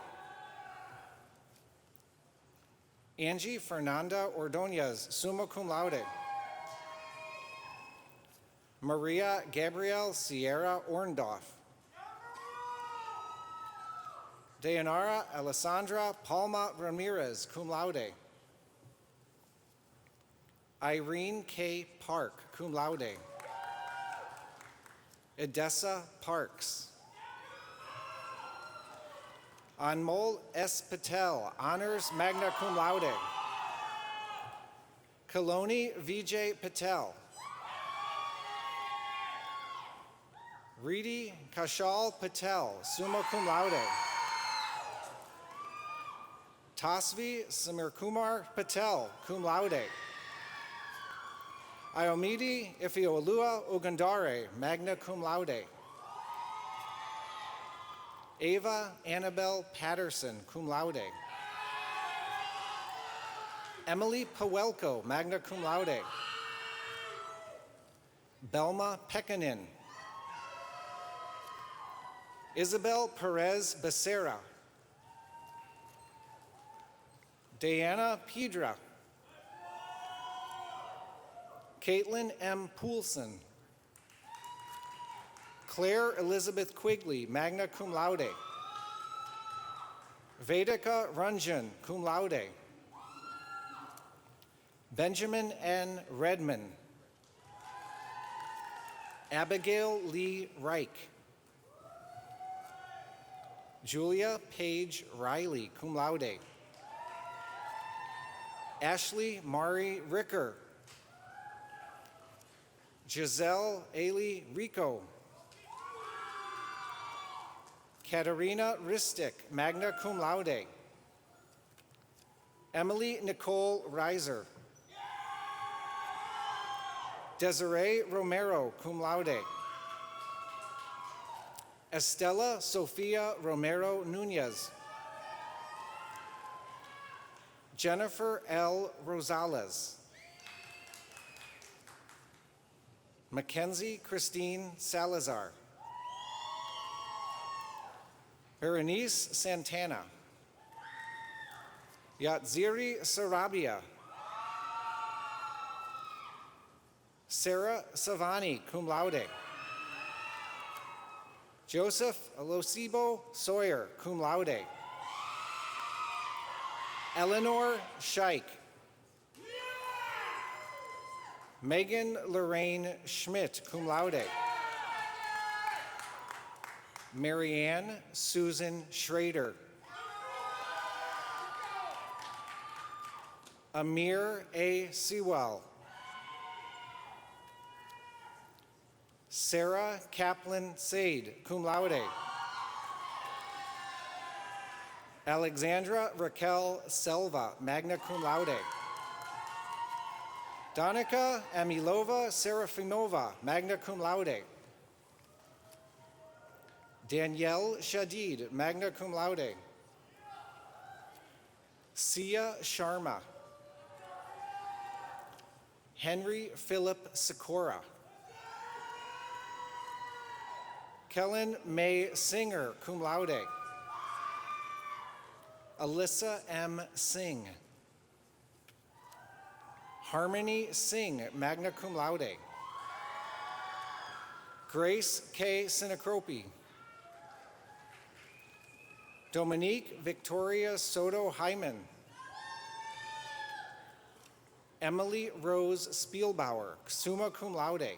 Angie Fernanda Ordonez, summa cum laude. Maria Gabrielle Sierra Orndorff. Dayanara Alessandra Palma Ramirez, cum laude. Irene K. Park, cum laude. Edessa Parks. Anmol S. Patel, honors magna cum laude. Kaloni Vijay Patel. Reedy Kashal Patel, summa cum laude. Tasvi Samir Kumar Patel, cum laude. Iomidi Ifeolua Ugandare, magna cum laude. Ava Annabelle Patterson, cum laude. Emily Pawelko, magna cum laude. Belma Pekanin. Isabel Perez Becerra. Diana Pedra. Caitlin M. Poulson. Claire Elizabeth Quigley, magna cum laude. Vedika Ranjan, cum laude. Benjamin N. Redman. Abigail Lee Reich. Julia Paige Riley, cum laude. Ashley Mari Ricker. Giselle Ailey Rico. Katerina Ristic, magna cum laude. Emily Nicole Reiser. Desiree Romero, cum laude. Estela Sofia Romero Nunez. Jennifer L. Rosales. Mackenzie Christine Salazar. Berenice Santana. Yatziri Sarabia. Sarah Savani, cum laude. Joseph Alosibo Sawyer, cum laude. Eleanor Scheich. Megan Lorraine Schmidt, cum laude. Marianne Susan Schrader. Amir A. Sewell. Sarah Kaplan Sade, cum laude. Alexandra Raquel Selva, magna cum laude. Danica Amilova Serafimova, magna cum laude. Danielle Shadid, magna cum laude. Sia Sharma. Henry Philip Sikora. Kellen May Singer, cum laude. Alyssa M. Singh. Harmony Singh, magna cum laude. Grace K. Sinacropi. Dominique Victoria Soto Hyman. Emily Rose Spielbauer, summa cum laude.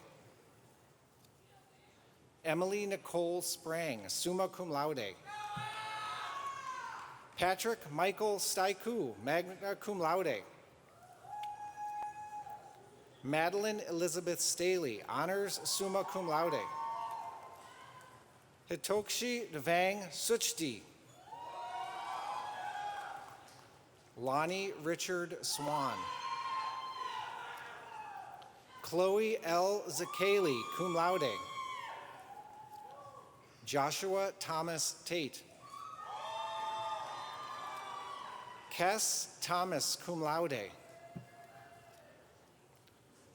Emily Nicole Sprang, summa cum laude. Patrick Michael Staiku, magna cum laude. Madeline Elizabeth Staley, honors summa cum laude. Hitokshi Devang Suchdi. Lonnie Richard Swan. Chloe L. Zakali, cum laude. Joshua Thomas Tate. Kess Thomas, cum laude.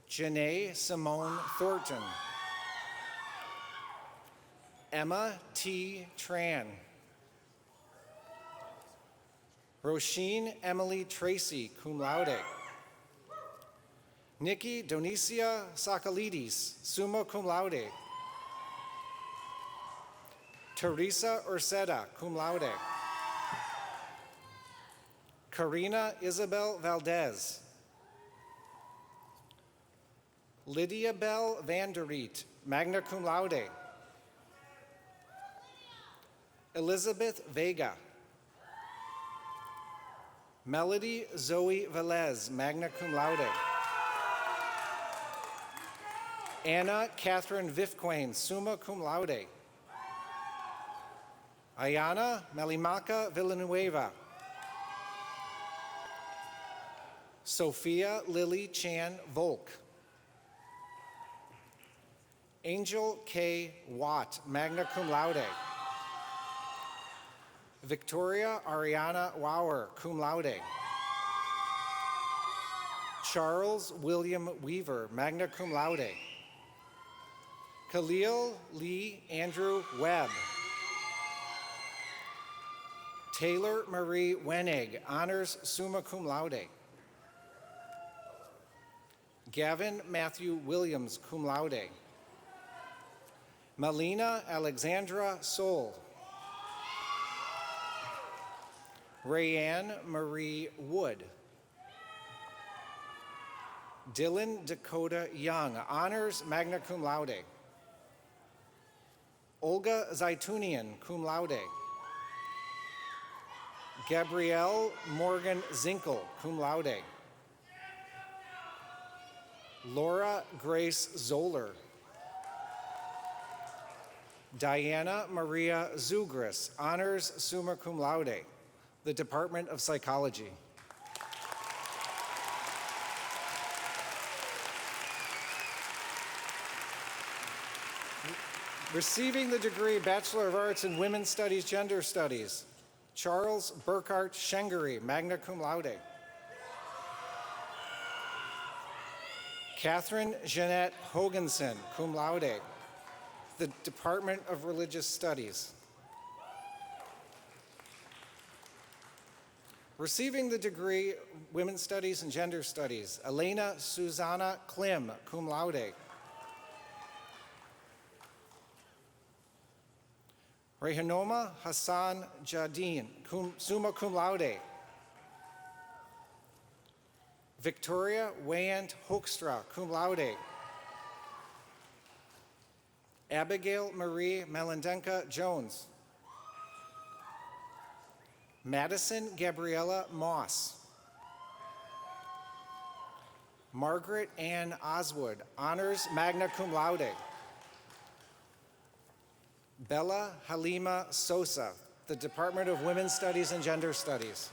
Janae Simone Thornton. Emma T. Tran. Roisin Emily Tracy, cum laude. Nikki Donicia Sakalidis, summa cum laude. Teresa Urseta, cum laude. Karina Isabel Valdez. Lydia Bell Vanderiet, magna cum laude. Elizabeth Vega. Melody Zoe Velez, magna cum laude. Anna Catherine Vifquain, summa cum laude. Ayana Melimaka Villanueva. Sophia Lily Chan Volk. Angel K. Watt, magna cum laude. Victoria Ariana Wauer, cum laude. Charles William Weaver, magna cum laude. Khalil Lee Andrew Webb. Taylor Marie Wenig, honors summa cum laude. Gavin Matthew Williams, cum laude. Melina Alexandra Soul. Rayanne Marie Wood. Dylan Dakota Young, honors magna cum laude. Olga Zaitunian, cum laude. Gabrielle Morgan Zinkel, cum laude. Laura Grace Zoller. Diana Maria Zugris, honors summa cum laude, the Department of Psychology. Receiving the degree Bachelor of Arts in Women's Studies, Gender Studies, Charles Burkhart Schengery, magna cum laude. Catherine Jeanette Hoganson, cum laude, the Department of Religious Studies. Receiving the degree Women's Studies and Gender Studies, Elena Susanna Klim, cum laude. Rehanoma Hassan Jadin, summa cum laude. Victoria Wayant Hoekstra, cum laude. Abigail Marie Melendenka Jones. Madison Gabriella Moss. Margaret Ann Oswood, honors magna cum laude. Bella Halima Sosa, the Department of Women's Studies and Gender Studies.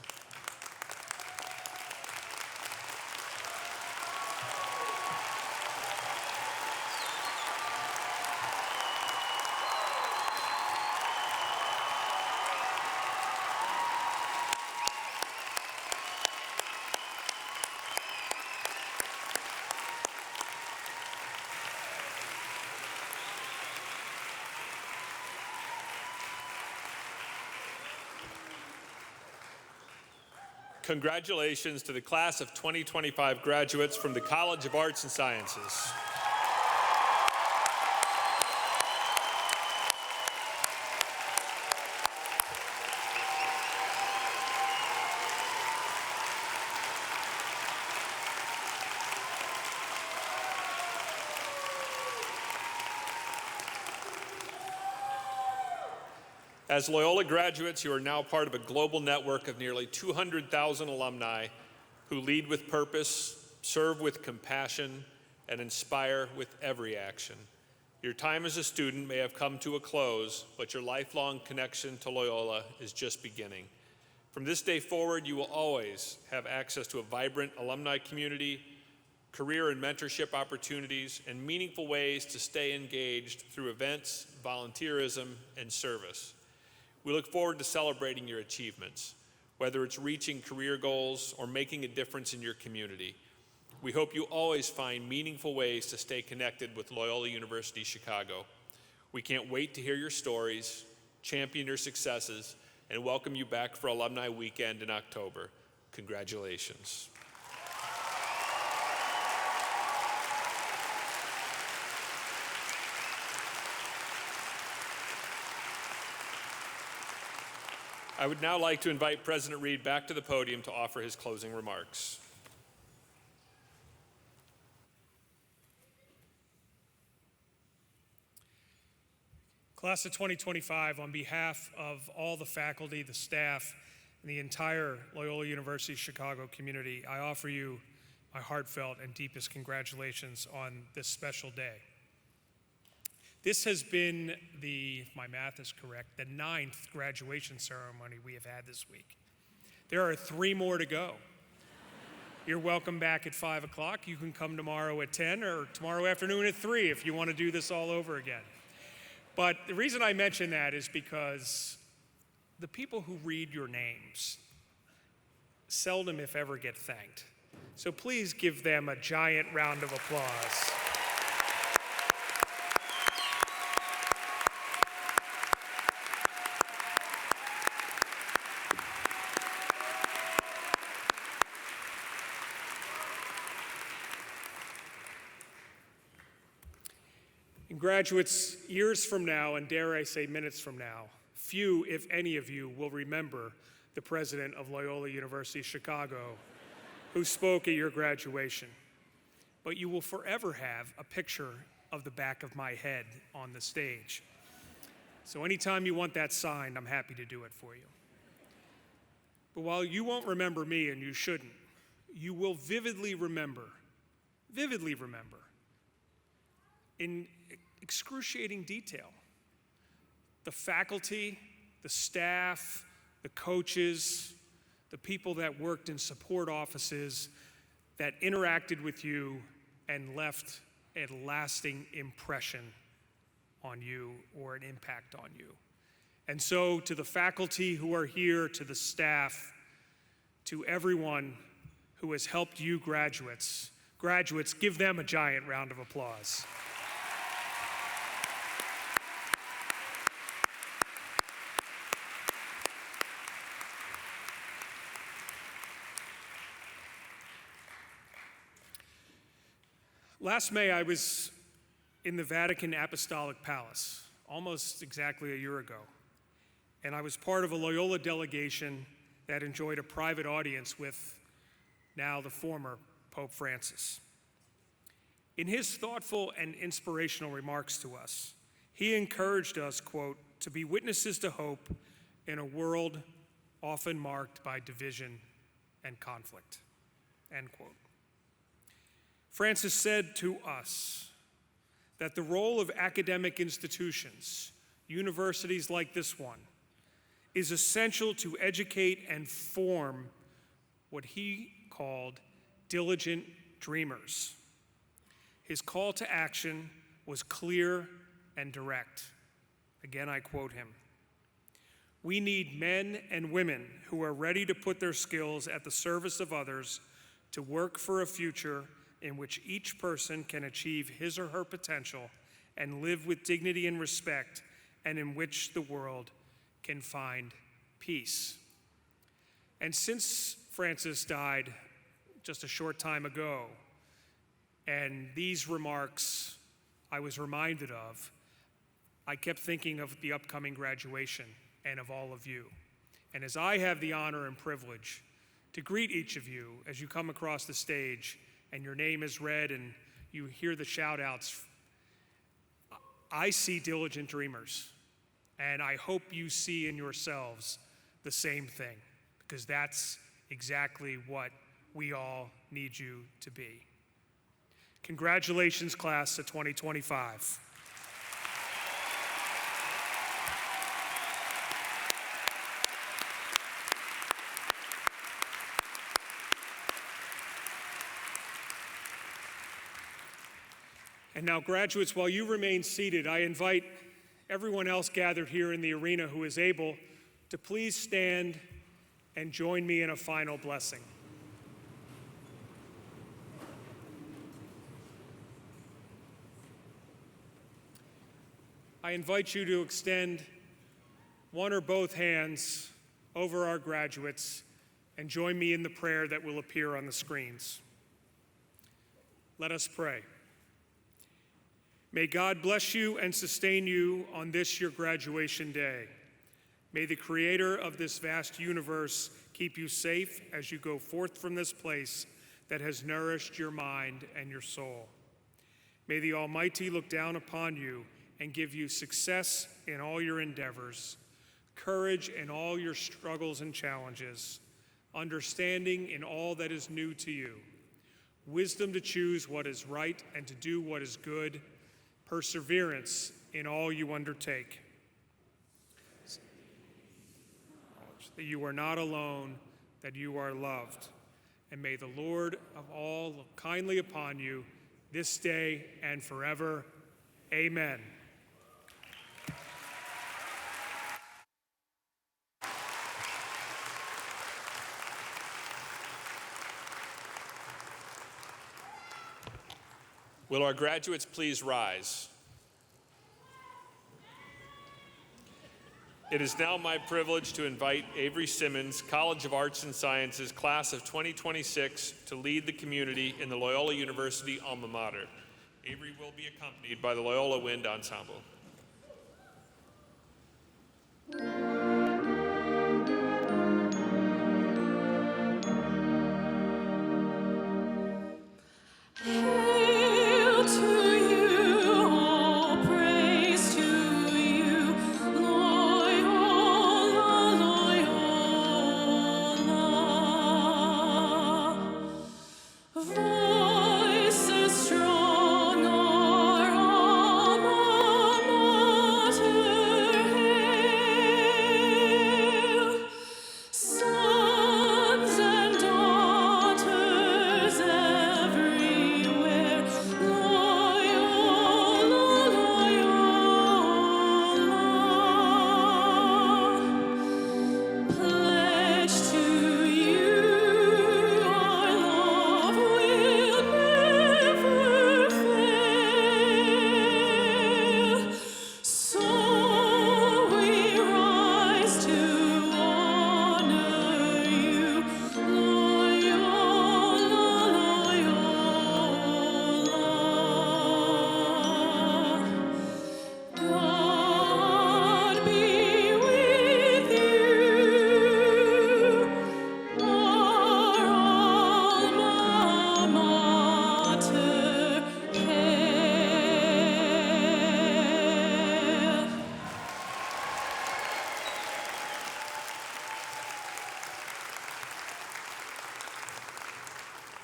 Congratulations to the class of 2025 graduates from the College of Arts and Sciences. As Loyola graduates, you are now part of a global network of nearly 200,000 alumni who lead with purpose, serve with compassion, and inspire with every action. Your time as a student may have come to a close, but your lifelong connection to Loyola is just beginning. From this day forward, you will always have access to a vibrant alumni community, career and mentorship opportunities, and meaningful ways to stay engaged through events, volunteerism, and service. We look forward to celebrating your achievements, whether it's reaching career goals or making a difference in your community. We hope you always find meaningful ways to stay connected with Loyola University Chicago. We can't wait to hear your stories, champion your successes, and welcome you back for Alumni Weekend in October. Congratulations. I would now like to invite President Reed back to the podium to offer his closing remarks. Class of 2025, on behalf of all the faculty, the staff, and the entire Loyola University Chicago community, I offer you my heartfelt and deepest congratulations on this special day. This has been if my math is correct, the 9th graduation ceremony we have had this week. There are 3 more to go. You're welcome back at 5 o'clock. You can come tomorrow at 10 or tomorrow afternoon at 3 if you want to do this all over again. But the reason I mention that is because the people who read your names seldom, if ever, get thanked. So please give them a giant round of applause. Graduates, years from now, and dare I say minutes from now, few, if any of you, will remember the president of Loyola University Chicago who spoke at your graduation. But you will forever have a picture of the back of my head on the stage. So anytime you want that signed, I'm happy to do it for you. But while you won't remember me, and you shouldn't, you will vividly remember vividly remember, in excruciating detail, the faculty, the staff, the coaches, the people that worked in support offices that interacted with you and left a lasting impression on you or an impact on you. And so to the faculty who are here, to the staff, to everyone who has helped you graduates, give them a giant round of applause. Last May, I was in the Vatican Apostolic Palace, almost exactly a year ago, and I was part of a Loyola delegation that enjoyed a private audience with now the former Pope Francis. In his thoughtful and inspirational remarks to us, he encouraged us, quote, to be witnesses to hope in a world often marked by division and conflict, end quote. Francis said to us that the role of academic institutions, universities like this one, is essential to educate and form what he called diligent dreamers. His call to action was clear and direct. Again, I quote him. We need men and women who are ready to put their skills at the service of others to work for a future in which each person can achieve his or her potential and live with dignity and respect, and in which the world can find peace. And since Francis died just a short time ago, and these remarks I was reminded of, I kept thinking of the upcoming graduation and of all of you. And as I have the honor and privilege to greet each of you as you come across the stage and your name is read and you hear the shout outs, I see diligent dreamers. And I hope you see in yourselves the same thing, because that's exactly what we all need you to be. Congratulations, class of 2025. And now, graduates, while you remain seated, I invite everyone else gathered here in the arena who is able to please stand and join me in a final blessing. I invite you to extend one or both hands over our graduates and join me in the prayer that will appear on the screens. Let us pray. May God bless you and sustain you on this your graduation day. May the Creator of this vast universe keep you safe as you go forth from this place that has nourished your mind and your soul. May the Almighty look down upon you and give you success in all your endeavors, courage in all your struggles and challenges, understanding in all that is new to you, wisdom to choose what is right and to do what is good, perseverance in all you undertake. That you are not alone, that you are loved. And may the Lord of all look kindly upon you this day and forever. Amen. Will our graduates please rise? It is now my privilege to invite Avery Simmons, College of Arts and Sciences, class of 2026, to lead the community in the Loyola University alma mater. Avery will be accompanied by the Loyola Wind Ensemble. Hail to you, all praise to you, Loyola, Loyola. Voices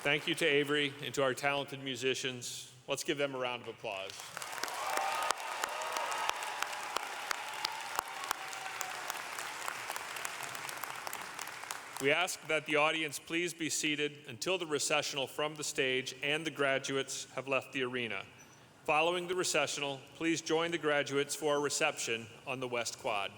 Thank you to Avery and to our talented musicians. Let's give them a round of applause. We ask that the audience please be seated until the recessional from the stage and the graduates have left the arena. Following the recessional, please join the graduates for a reception on the West Quad.